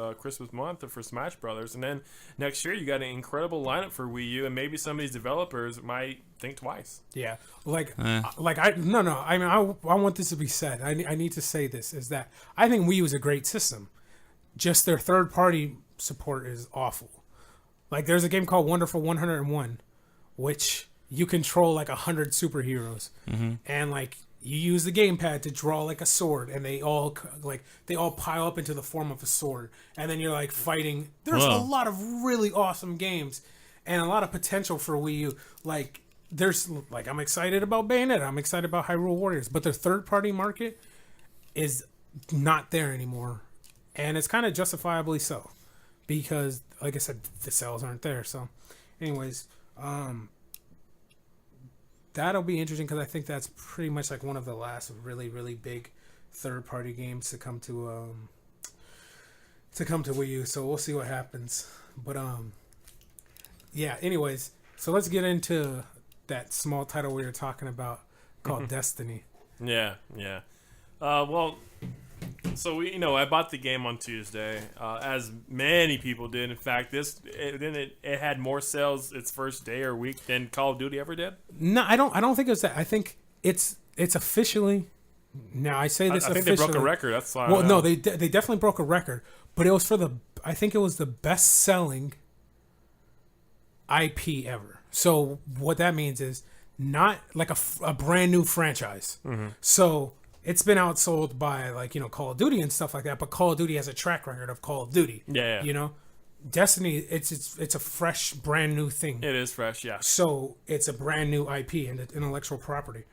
month for Smash Brothers, and then next year you got an incredible lineup for Wii U, and maybe some of these developers might think twice. Yeah, I mean, I want this to be said. I need to say this is that I think Wii U is a great system. Just their third party support is awful. Like there's a game called Wonderful 101, which you control like 100 superheroes, and like you use the gamepad to draw like a sword, and they all pile up into the form of a sword, and then you're like fighting. There's a lot of really awesome games, and a lot of potential for Wii U. Like there's like I'm excited about Bayonetta, I'm excited about Hyrule Warriors, but the third party market is not there anymore, and it's kind of justifiably so, because like I said, the sales aren't there. So, anyways, that'll be interesting because I think that's pretty much like one of the last really, really big third-party games to come to Wii U. So we'll see what happens. But yeah. Anyways, so let's get into that small title we were talking about called Destiny. Yeah. Well, so I bought the game on Tuesday, as many people did. In fact, it had more sales its first day or week than Call of Duty ever did. No, I don't think it was that. I think it's officially. Now I say this. I think they broke a record. That's why. Well, no, they definitely broke a record, but it was for I think it was the best selling IP ever. So what that means is not like a brand new franchise. Mm-hmm. So it's been outsold by like Call of Duty and stuff like that, but Call of Duty has a track record of Call of Duty. Yeah. Destiny, it's a fresh, brand new thing. It is fresh, yeah. So it's a brand new IP and intellectual property.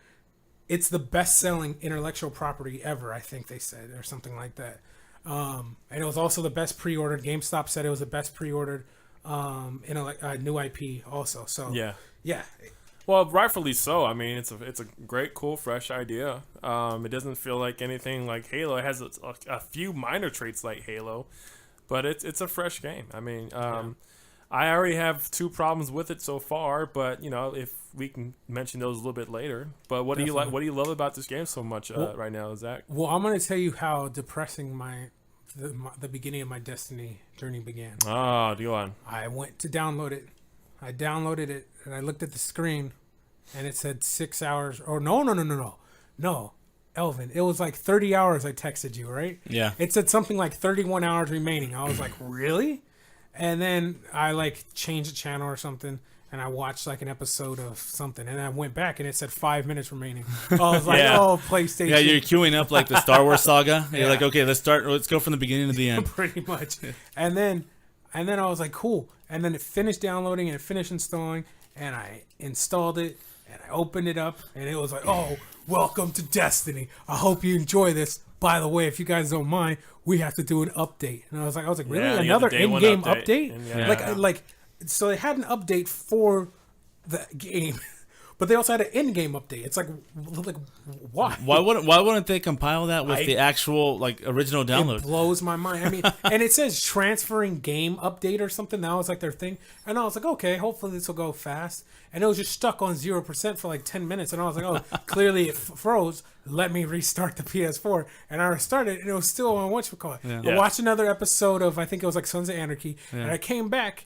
It's the best-selling intellectual property ever, I think they said, or something like that. And it was also the best pre-ordered. GameStop said it was the best pre-ordered new IP also. So yeah. Well, rightfully so. I mean, it's a great, cool, fresh idea. It doesn't feel like anything like Halo. It has a few minor traits like Halo, but it's a fresh game. I mean, I already have 2 problems with it so far, but if we can mention those a little bit later. But what do you like? What do you love about this game so much right now, Zach? Well, I'm going to tell you how depressing the beginning of my Destiny journey began. Oh, go on. I went to download it. I downloaded it, and I looked at the screen, and it said 6 hours. Or no, Elvin. It was like 30 hours I texted you, right? Yeah. It said something like 31 hours remaining. I was like, really? And then I like changed the channel or something, and I watched like an episode of something, and I went back, and it said 5 minutes remaining. I was like, oh, PlayStation. Yeah, you're queuing up like the Star Wars saga. You're like, okay, let's go from the beginning to the end. Pretty much. And then I was like, cool. And then it finished downloading and it finished installing, and I installed it and I opened it up, and it was like, oh, welcome to Destiny. I hope you enjoy this. By the way, if you guys don't mind, we have to do an update. And I was like, really? Another in-game update? Like, so they had an update for the game, but they also had an in-game update. It's like why? Why wouldn't they compile that with the actual like original download? It blows my mind. I mean, and it says transferring game update or something. That was like their thing, and I was like, okay, hopefully this will go fast. And it was just stuck on 0% for like 10 minutes, and I was like, oh, clearly it froze. Let me restart the PS4, and I restarted, and it was still on whatchamacallit. I watched another episode of, I think it was like Sons of Anarchy, and I came back,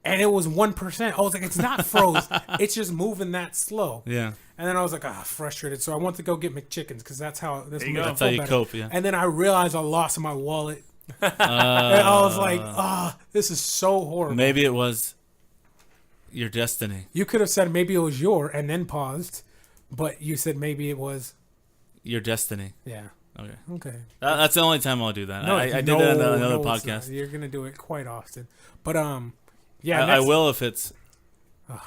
and it was 1%. I was like, it's not froze. It's just moving that slow. Yeah. And then I was like, frustrated. So I went to go get McChickens because that's how you cope. Yeah. And then I realized I lost my wallet. And I was like, this is so horrible. Maybe it was your destiny. You could have said maybe it was and then paused, but you said maybe it was your destiny. Yeah. Okay. That's the only time I'll do that. I did that in another podcast. You're gonna do it quite often, but yeah. I will if it's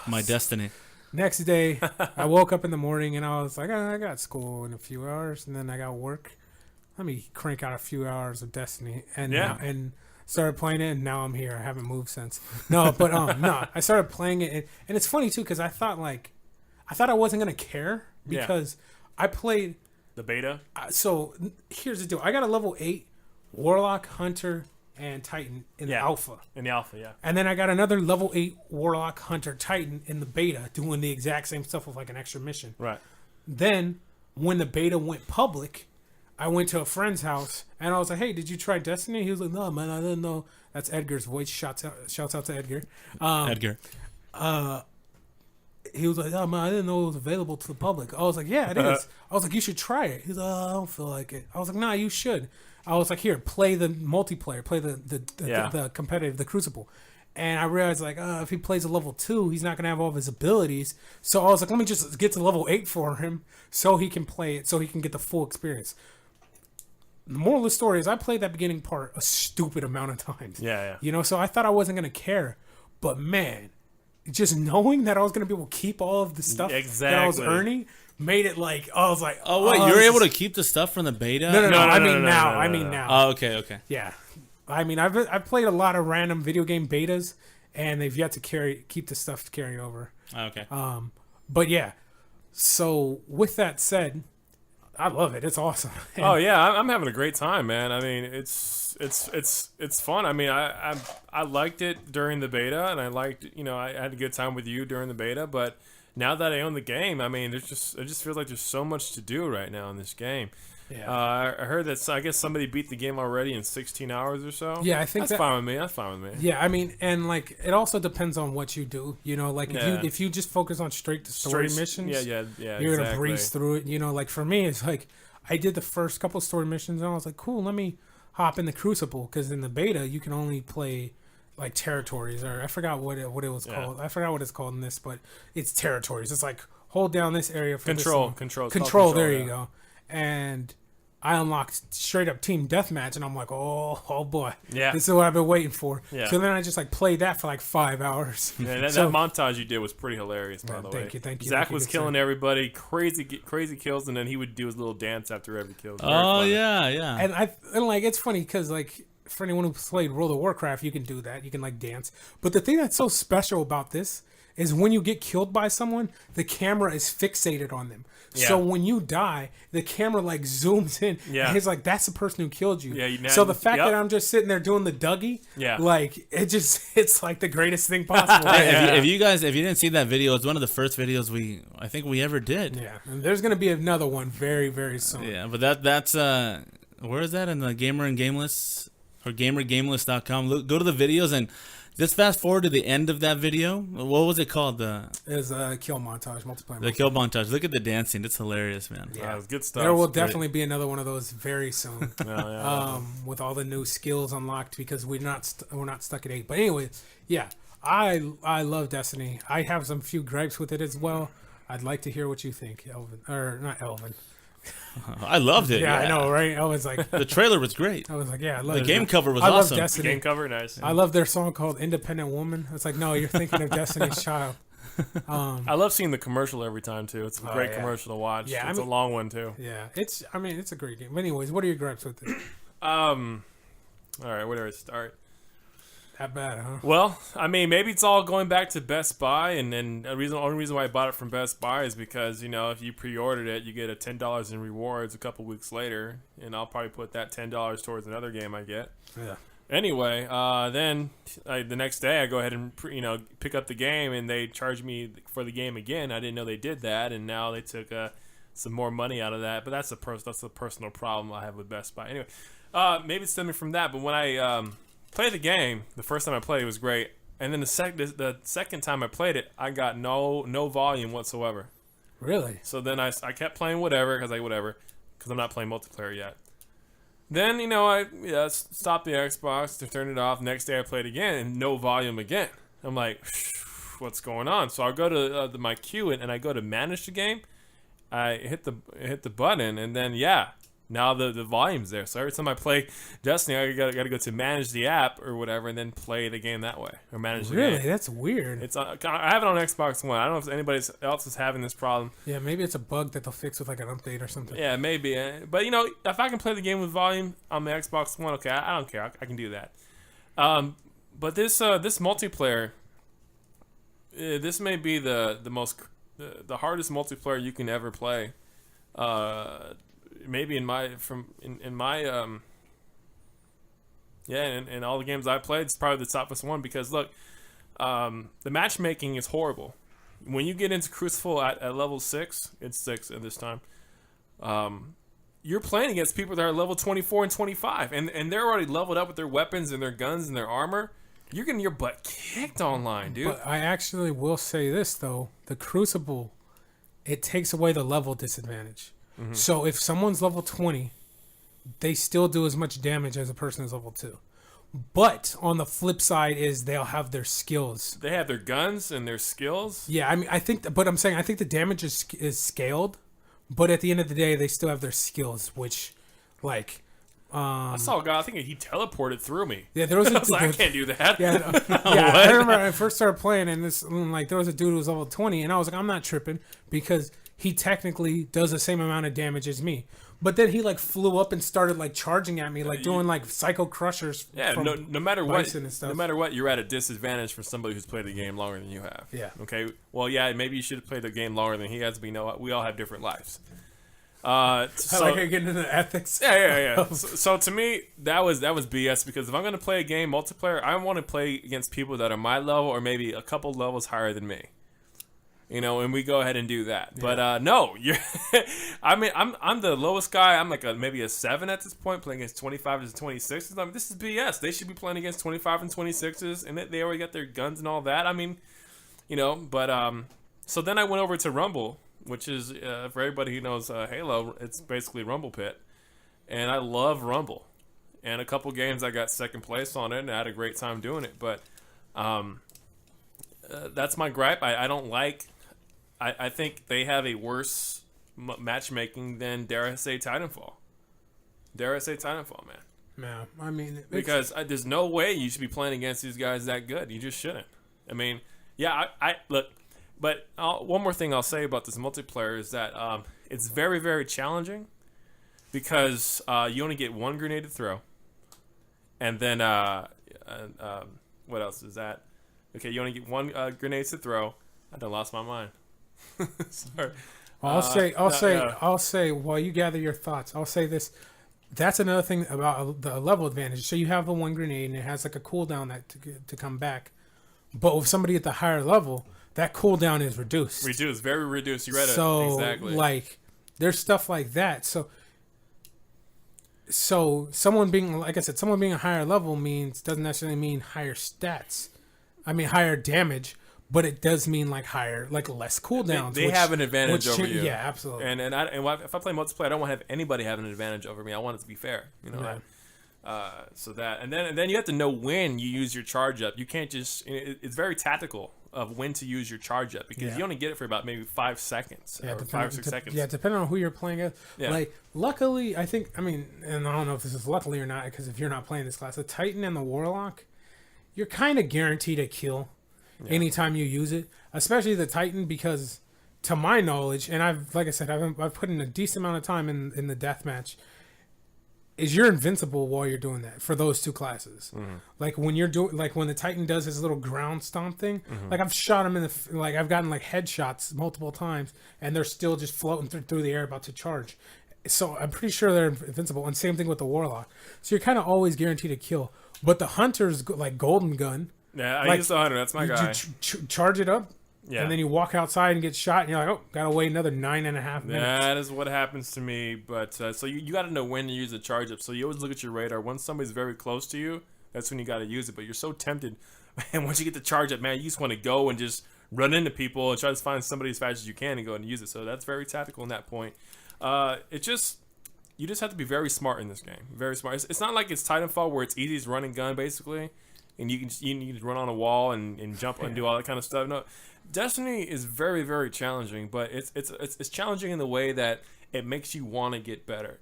my destiny. Next day, I woke up in the morning and I was like, I got school in a few hours, and then I got work. Let me crank out a few hours of Destiny, and started playing it, and now I'm here. I haven't moved since. No, but no, I started playing it, and it's funny too because I thought I wasn't gonna care because I played the beta. So here's the deal: I got a level 8 Warlock, Hunter, and Titan in the Yeah. alpha. In the alpha, yeah. And then I got another level 8 Warlock Hunter Titan in the beta doing the exact same stuff with like an extra mission. Right. Then when the beta went public, I went to a friend's house and I was like, "Hey, did you try Destiny?" He was like, "No, man, I didn't know." That's Edgar's voice. Shouts out to Edgar. Edgar. He was like, "Oh man, I didn't know it was available to the public." I was like, "Yeah, it is." I was like, "You should try it." He's like, "Oh, I don't feel like it." I was like, "Nah, you should." I was like, "Here, play the multiplayer, play the competitive, the Crucible." And I realized like, if he plays a level 2, he's not gonna have all of his abilities. So I was like, let me just get to level 8 for him, so he can play it, so he can get the full experience. The moral of the story is, I played that beginning part a stupid amount of times. Yeah. You know, so I thought I wasn't gonna care, but man, just knowing that I was gonna be able to keep all of the stuff that I was earning made it like, I was like, Oh wait, you're able to keep the stuff from the beta? No. I mean no, now. no, I no, mean no. now. Oh, okay. Yeah, I mean I've played a lot of random video game betas, and they've yet to keep the stuff to carry over. Okay. But yeah, so with that said, I love it. It's awesome. Oh yeah, I'm having a great time, man. I mean, it's fun. I mean, I liked it during the beta, and I had a good time with you during the beta. But now that I own the game, I mean, it just feels like there's so much to do right now in this game. Yeah. I heard that I guess somebody beat the game already in 16 hours or so. Yeah, I think that's fine with me. That's fine with me. Yeah, I mean, and like it also depends on what you do. You know, like if you just focus on straight story missions, yeah, you're gonna breeze through it. You know, like for me, it's like I did the first couple story missions, and I was like, cool, let me hop in the Crucible, because in the beta you can only play like territories, or I forgot what it was called. I forgot what it's called in this, but it's territories. It's like hold down this area for control. Control. There you go. And I unlocked straight up team deathmatch, and I'm like, oh boy, this is what I've been waiting for. Yeah. So then I just like played that for like 5 hours. Yeah, that montage you did was pretty hilarious, by the way. Thank you. Zach was killing everybody, crazy kills, and then he would do his little dance after every kill. Oh yeah. And like it's funny because like for anyone who played World of Warcraft, you can do that. You can like dance. But the thing that's so special about this is when you get killed by someone, the camera is fixated on them. Yeah. So when you die, the camera like zooms in. Yeah. And it's like, that's the person who killed you. Yeah. So the fact that I'm just sitting there doing the Dougie, like it's like the greatest thing possible. If you didn't see that video, it's one of the first videos I think we ever did. Yeah. And there's gonna be another one very, very soon. Yeah, but that's where is that? In the Gamer and Gameless or gamergameless.com. Go to the videos and just fast forward to the end of that video. What was it called? It was a kill montage, multiplayer. The kill montage. Look at the dancing. It's hilarious, man. Yeah, it's good stuff. There will definitely be another one of those very soon. Yeah. With all the new skills unlocked, because we're not stuck at 8. But anyway, yeah, I love Destiny. I have some few gripes with it as well. I'd like to hear what you think, Elvin, or not Elvin. I loved it. Yeah, I know, right? I was like, the trailer was great. I was like, yeah, I love the it. game cover was I awesome. love Destiny. Game cover, nice. I love their song called "Independent Woman." It's like, no, you're thinking of Destiny's Child. I love seeing the commercial every time too. It's a great commercial to watch. Yeah, it's a long one too. Yeah, it's a great game. But anyways, what are your gripes with it? All right, where do I start? That bad, huh? Well, I mean, maybe it's all going back to Best Buy, and then the only reason why I bought it from Best Buy is because, you know, if you pre-ordered it, you get a $10 in rewards a couple weeks later, and I'll probably put that $10 towards another game I get. Yeah. Anyway, then the next day I go ahead and pick up the game, and they charge me for the game again. I didn't know they did that, and now they took some more money out of that. But that's a personal problem I have with Best Buy. Anyway, maybe it's stemming from that. But when I play the game, the first time I played it was great, and then the second time I played it, I got no volume whatsoever. Really? So then I kept playing whatever because I'm not playing multiplayer yet. Then I stopped the Xbox to turn it off. Next day I played again and no volume again. I'm like, what's going on? So I go to my queue and I go to manage the game. I hit the button and then now the volume's there. So every time I play Destiny, I gotta go to manage the app or whatever, and then play the game that way or manage the game. Really, that's weird. It's I have it on Xbox One. I don't know if anybody else is having this problem. Yeah, maybe it's a bug that they'll fix with like an update or something. Yeah, maybe. But if I can play the game with volume on the Xbox One, okay, I don't care. I can do that. But this multiplayer, this may be the hardest multiplayer you can ever play. Maybe in my Yeah, and all the games I played, it's probably the toughest one because look, the matchmaking is horrible. When you get into Crucible at level 6, it's 6 at this time. You're playing against people that are level 24 and 25, and they're already leveled up with their weapons and their guns and their armor. You're getting your butt kicked online, dude. But I actually will say this though: the Crucible, it takes away the level disadvantage. Mm-hmm. So if someone's level 20, they still do as much damage as a person who's level 2. But on the flip side is they'll have their skills. They have their guns and their skills. Yeah, I mean, I think the damage is scaled, but at the end of the day, they still have their skills, which, like, I saw a guy. I think he teleported through me. yeah, there was I was like, I can't do that. Yeah, I remember when I first started playing, and there was a dude who was level 20, and I was like, I'm not tripping because he technically does the same amount of damage as me. But then he like flew up and started like charging at me, like doing like psycho crushers. Yeah, no matter what, and stuff. no matter what, you're at a disadvantage for somebody who's played the game longer than you have. Yeah. Okay. Well, yeah, maybe you should have played the game longer than he has. But we all have different lives. So, I like how getting into the ethics. Yeah. So to me, that was BS because if I'm gonna play a game multiplayer, I want to play against people that are my level or maybe a couple levels higher than me. You know, and we go ahead and do that. Yeah. But no, you're. I mean, I'm the lowest guy. I'm like maybe a 7 at this point, playing against 25s and 26s. I mean, this is BS. They should be playing against 25 and 26s, and they already got their guns and all that. I mean, you know. But so then I went over to Rumble, which is for everybody who knows Halo, it's basically Rumble Pit, and I love Rumble. And a couple games I got second place on it, and I had a great time doing it. But that's my gripe. I don't like. I think they have a worse matchmaking than, dare I say, Titanfall. Dare I say Titanfall, man. No, I mean... Because there's no way you should be playing against these guys that good. You just shouldn't. I mean, yeah, I look... But one more thing I'll say about this multiplayer is that it's very, very challenging because you only get one grenade to throw. And then... what else is that? Okay, you only get one grenade to throw. I done lost my mind. Sorry. I'll say while you gather your thoughts, I'll say this. That's another thing about the level advantage. So you have the one grenade and it has like a cooldown to come back. But with somebody at the higher level, that cooldown is reduced. Very reduced. You read it. So exactly. Like there's stuff like that. So someone being, like I said, someone being a higher level doesn't necessarily mean higher stats. I mean higher damage. But it does mean like higher, like less cooldowns. They have an advantage over you. Yeah, absolutely. And if I play multiplayer, I don't want to have anybody have an advantage over me. I want it to be fair, you know. Yeah. So that and then you have to know when you use your charge up. You can't just. It's very tactical of when to use your charge up because you only get it for about maybe 5 seconds or 5 or 6 seconds. Yeah, depending on who you're playing with. Yeah. Like luckily, I mean, and I don't know if this is luckily or not because if you're not playing this class, the Titan and the Warlock, you're kind of guaranteed a kill. Yeah. Anytime you use it, especially the Titan, because to my knowledge, and I've put in a decent amount of time in the deathmatch, is you're invincible while you're doing that for those two classes. Mm-hmm. Like when you're doing, like when the Titan does his little ground stomp thing, mm-hmm. like I've shot him I've gotten like headshots multiple times, and they're still just floating through the air about to charge. So I'm pretty sure they're invincible, and same thing with the Warlock. So you're kind of always guaranteed a kill. But the Hunter's like Golden Gun. Yeah, I use the Hunter. That's my guy. Charge it up, and then you walk outside and get shot, and you're like, oh, gotta wait another 9.5 minutes. That is what happens to me. But so you got to know when to use the charge up. So you always look at your radar. When somebody's very close to you, that's when you got to use it. But you're so tempted, and once you get the charge up, man, you just want to go and just run into people and try to find somebody as fast as you can and go and use it. So that's very tactical in that point. You just have to be very smart in this game. Very smart. It's not like it's Titanfall where it's easy as running gun basically. And you need to run on a wall and jump and do all that kind of stuff. No, Destiny is very, very challenging, but it's challenging in the way that it makes you want to get better,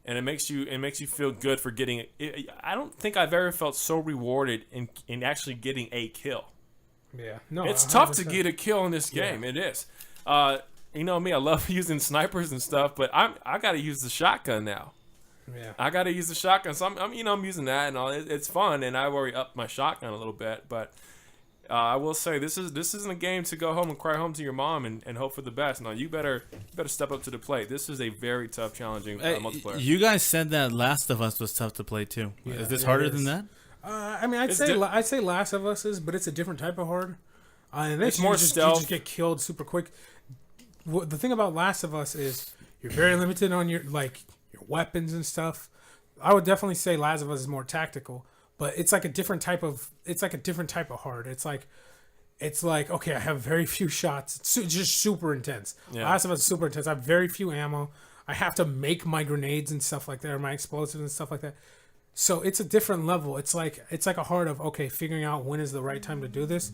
and it makes you feel good for getting it. I don't think I've ever felt so rewarded in actually getting a kill. Yeah, no, it's 100%. Tough to get a kill in this game. Yeah. It is. You know me, I love using snipers and stuff, but I got to use the shotgun now. Yeah, I got to use the shotgun, so I'm using that and all. It's fun, and I've already upped my shotgun a little bit, but I will say this isn't a game to go home and cry home to your mom and hope for the best. No, you better step up to the plate. This is a very tough, challenging multiplayer. You guys said that Last of Us was tough to play too. Yeah, is this it harder is. than that? I mean, I'd say Last of Us is, but it's a different type of hard. And It's more stealth. You just get killed super quick. The thing about Last of Us is you're very limited on your weapons and stuff. I would definitely say Last of Us is more tactical, but it's like a different type of hard. It's like okay, I have very few shots. It's just super intense. Yeah. Last of Us is super intense. I have very few ammo. I have to make my grenades and stuff like that, or my explosives and stuff like that. So it's a different level. It's like a hard of okay, figuring out when is the right time to do this.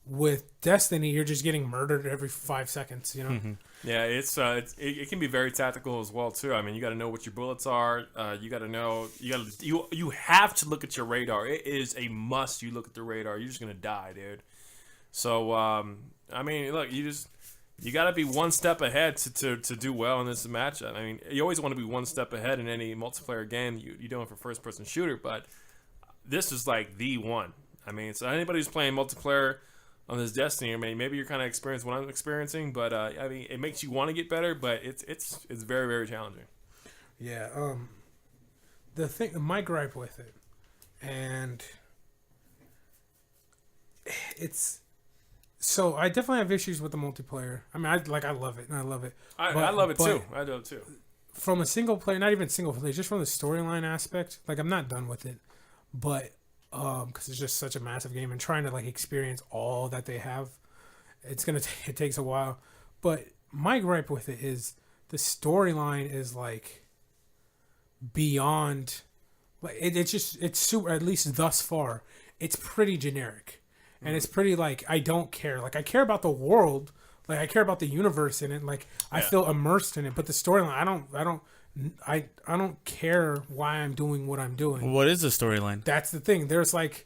With Destiny, you're just getting murdered every 5 seconds. You know. Mm-hmm. Yeah, it can be very tactical as well too. I mean, you got to know what your bullets are. You got to know you have to look at your radar. It is a must. You look at the radar. You're just gonna die, dude. So I mean, look, you got to be one step ahead to do well in this matchup. I mean, you always want to be one step ahead in any multiplayer game you're doing for first person shooter, but this is like the one. I mean, so anybody who's playing multiplayer on this Destiny, I mean, maybe you're kind of experiencing what I'm experiencing, but I mean, it makes you want to get better, but it's very, very challenging. Yeah. My gripe with it, and it's so I definitely have issues with the multiplayer. I mean, I love it, and I love it. I love it too. I do it too. From a single player, not even single player, just from the storyline aspect, like I'm not done with it, but because it's just such a massive game and trying to like experience all that they have, it takes a while. But my gripe with it is the storyline is like beyond, like it's super. At least thus far, it's pretty generic, and it's pretty like I don't care. Like I care about the world, like I care about the universe in it. Like I feel immersed in it. But the storyline, I don't care why I'm doing what I'm doing. What is the storyline? That's the thing. There's like,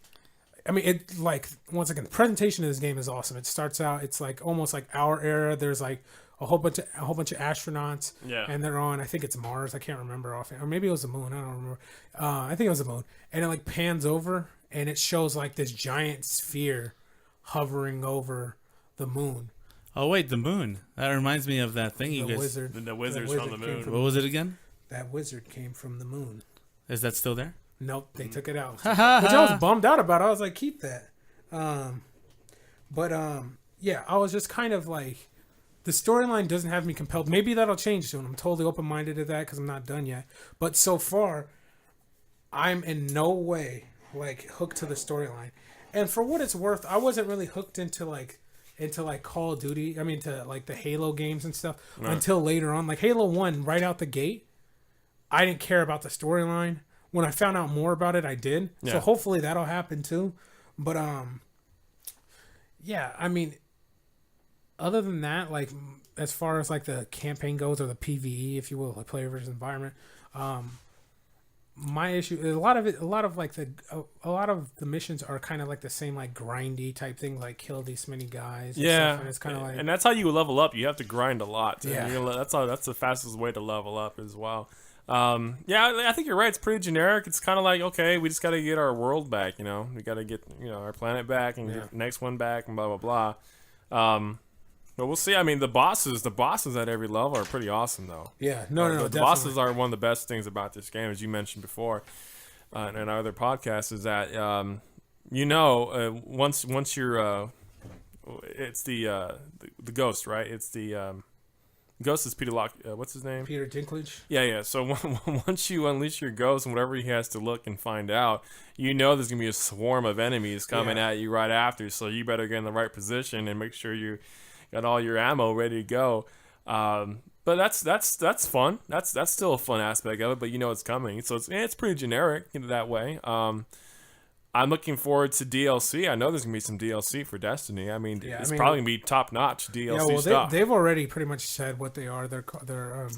I mean, it like once again, the presentation of this game is awesome. It starts out, it's like almost like our era. There's like a whole bunch of astronauts, and they're on. I think it's Mars. I can't remember offhand, or maybe it was the moon. I don't remember. I think it was the moon, and it like pans over, and it shows like this giant sphere hovering over the moon. Oh wait, the moon. That reminds me of that thing you guys. The wizards from the moon. What was it again? That wizard came from the moon. Is that still there? Nope, they took it out. Which I was bummed out about. I was like, keep that. Yeah, I was just kind of like, the storyline doesn't have me compelled. Maybe that'll change soon. I'm totally open-minded to that because I'm not done yet. But so far, I'm in no way like hooked to the storyline. And for what it's worth, I wasn't really hooked into Call of Duty. I mean, to like the Halo games and stuff until later on. Like Halo 1, right out the gate, I didn't care about the storyline. When I found out more about it, I did. Yeah. So hopefully that'll happen too. But yeah, I mean, other than that, like as far as like the campaign goes or the PvE, if you will, like player versus environment, my issue is a lot of the missions are kind of like the same like grindy type thing, like kill these many guys. And stuff, and it's kind of like, and that's how you level up. You have to grind a lot. Yeah, that's the fastest way to level up as well. Yeah, I think you're right. It's pretty generic. It's kind of like, okay, we just got to get our world back. You know, we got to get our planet back and get the next one back and blah blah blah. But we'll see. I mean, the bosses at every level are pretty awesome, though. Yeah, no, the bosses are one of the best things about this game, as you mentioned before, in our other podcasts, is that once you're, it's the ghost, right? It's the ghost is Peter what's his name? Peter Dinklage. Yeah. So once you unleash your ghost and whatever he has to look and find out, there's gonna be a swarm of enemies coming at you right after. So you better get in the right position and make sure you got all your ammo ready to go. But that's fun. That's still a fun aspect of it. But it's coming, so it's pretty generic in that way. I'm looking forward to DLC. I know there's gonna be some DLC for Destiny. I mean, it's probably gonna be top notch DLC stuff. They've already pretty much said what they are.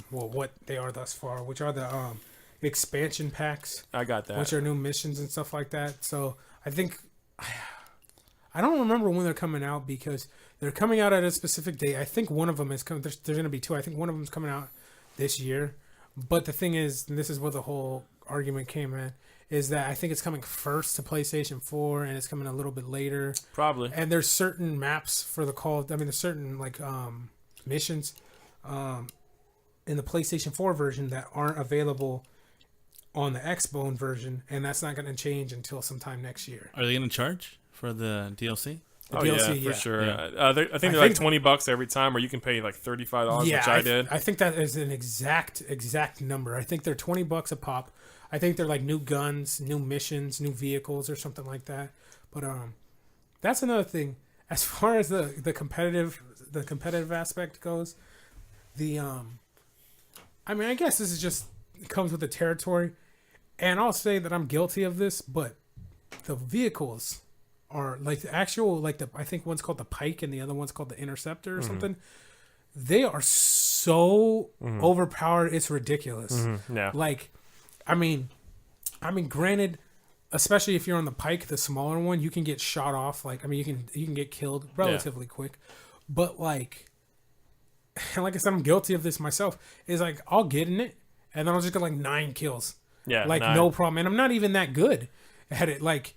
What they are thus far, which are the expansion packs. I got that. Which are new missions and stuff like that. So I think I don't remember when they're coming out because they're coming out at a specific date. I think one of them is coming. There's going to be two. I think one of them is coming out this year. But the thing is, and this is where the whole argument came in, is that I think it's coming first to PlayStation 4 and it's coming a little bit later. Probably. And there's certain maps for the there's certain missions in the PlayStation 4 version that aren't available on the Xbone version, and that's not going to change until sometime next year. Are they going to charge for the DLC? The DLC, yeah, for sure. Yeah. I think they're like $20 every time, or you can pay like $35, which I did. I think that is an exact number. I think they're $20 a pop. I think they're like new guns, new missions, new vehicles, or something like that. But that's another thing. As far as the competitive aspect goes, I mean, I guess this is just it comes with the territory, and I'll say that I'm guilty of this, but the vehicles are like the actual I think one's called the Pike and the other one's called the Interceptor or something. They are so overpowered, it's ridiculous. Yeah. Like, I mean, granted, especially if you're on the Pike, the smaller one, you can get shot off. Like, I mean, you can get killed relatively quick, but like I said, I'm guilty of this myself. Is like I'll get in it and then I'll just get like 9 kills. Yeah. Like 9. no problem, and I'm not even that good at it. Like,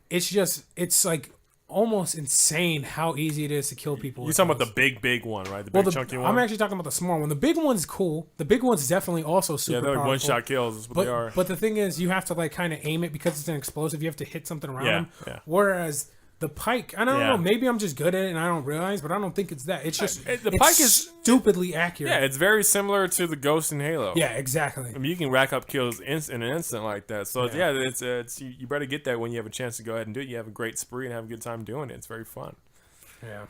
it's like almost insane how easy it is to kill people. You're talking about the big one, right? The big chunky one? I'm actually talking about the small one. The big one's cool. The big one's definitely also super they're like powerful. one-shot kills is what they are. But the thing is, you have to like kind of aim it because it's an explosive. You have to hit something around them. Yeah. Whereas the Pike, I don't know, maybe I'm just good at it and I don't realize, but I don't think it's that. It's just the Pike is stupidly accurate. Yeah, it's very similar to the Ghost in Halo. Yeah, exactly. I mean, you can rack up kills in an instant like that. So it's you better get that when you have a chance to go ahead and do it. You have a great spree and have a good time doing it. It's very fun. Yeah.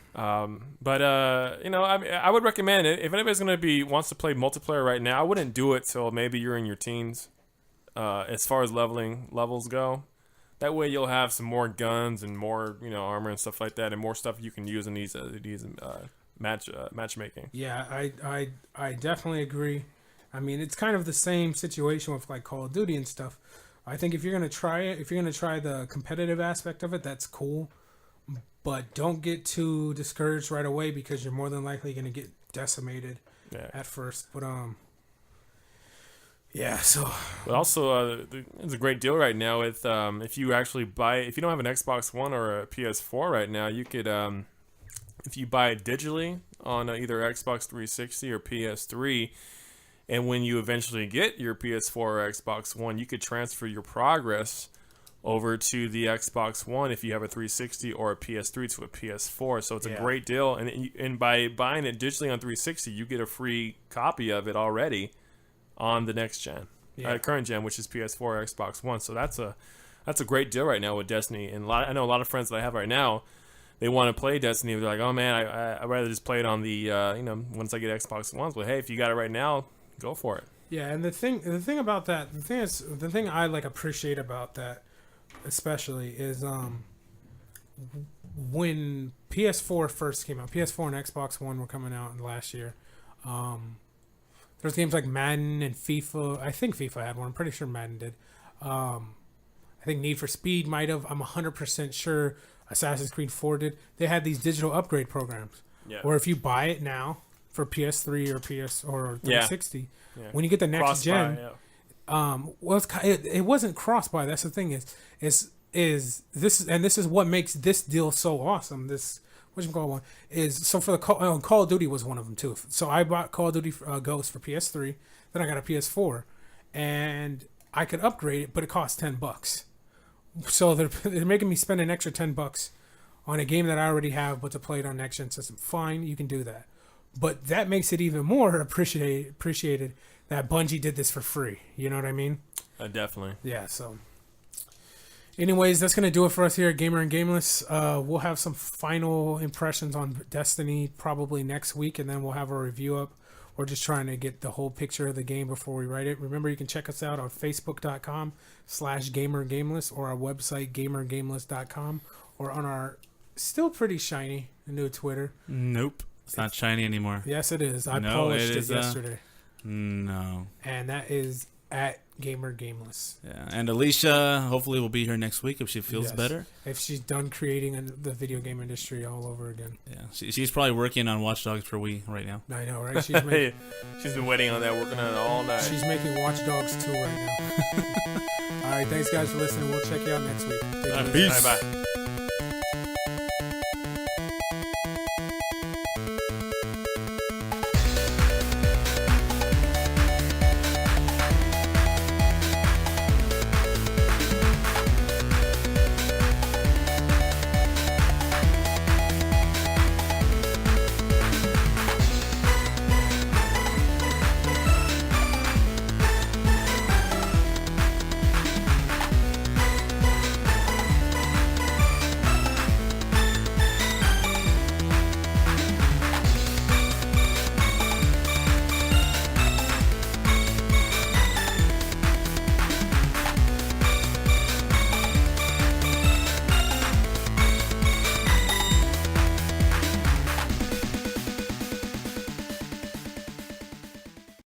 But I would recommend it if anybody's wants to play multiplayer right now. I wouldn't do it till maybe you're in your teens. As far as levels go, that way you'll have some more guns and more armor and stuff like that, and more stuff you can use in these matchmaking. Yeah, I definitely agree. I mean, it's kind of the same situation with like Call of Duty and stuff. I think if you're gonna try it, if you're gonna try the competitive aspect of it, that's cool. But don't get too discouraged right away because you're more than likely gonna get decimated at first. But yeah. So. But also, it's a great deal right now with if you don't have an Xbox One or a PS4 right now, you could if you buy it digitally on either Xbox 360 or PS3. And when you eventually get your PS4 or Xbox One, you could transfer your progress over to the Xbox One if you have a 360 or a PS3 to a PS4. So it's a great deal. And by buying it digitally on 360, you get a free copy of it already on the next gen, current gen, which is PS4 or Xbox One. So that's a great deal right now with Destiny. And I know a lot of friends that I have right now, they want to play Destiny. They're like, oh man, I'd rather just play it on the once I get Xbox Ones. But hey, if you got it right now, go for it. Yeah, and the thing about that, the thing I like appreciate about that, especially is when PS4 first came out, PS4 and Xbox One were coming out last year. There's games like Madden and FIFA. I think FIFA had one. I'm pretty sure Madden did. I think Need for Speed might have. I'm 100% sure Assassin's Creed 4 did. They had these digital upgrade programs. Yeah. Or if you buy it now for PS3 or PS or 360, when you get the next gen, it wasn't cross-buy. That's the thing is this is what makes this deal so awesome. This one is so for the Call of Duty was one of them too. So I bought Call of Duty Ghost for PS3, then I got a PS4, and I could upgrade it, but it cost $10. So they're making me spend an extra $10 on a game that I already have, but to play it on next gen system. Fine, you can do that, but that makes it even more appreciated that Bungie did this for free. You know what I mean? Definitely. Yeah. So. Anyways, that's going to do it for us here at Gamer and Gameless. We'll have some final impressions on Destiny probably next week, and then we'll have a review up. We're just trying to get the whole picture of the game before we write it. Remember, you can check us out on facebook.com/gamergameless or our website, gamergameless.com, or on our still pretty shiny new Twitter. Nope. It's not shiny anymore. Yes, it is. I polished it yesterday. No. And that is at Gameless. Yeah, and Alicia hopefully will be here next week if she feels Yes. better. If she's done creating the video game industry all over again. Yeah, she's probably working on Watch Dogs for Wii right now. I know, right? She's making, She's been waiting on that, working on it all night. she's making Watch Dogs 2 right now. All right, thanks guys for listening. We'll check you out next week. Take it easy. Peace. Bye bye.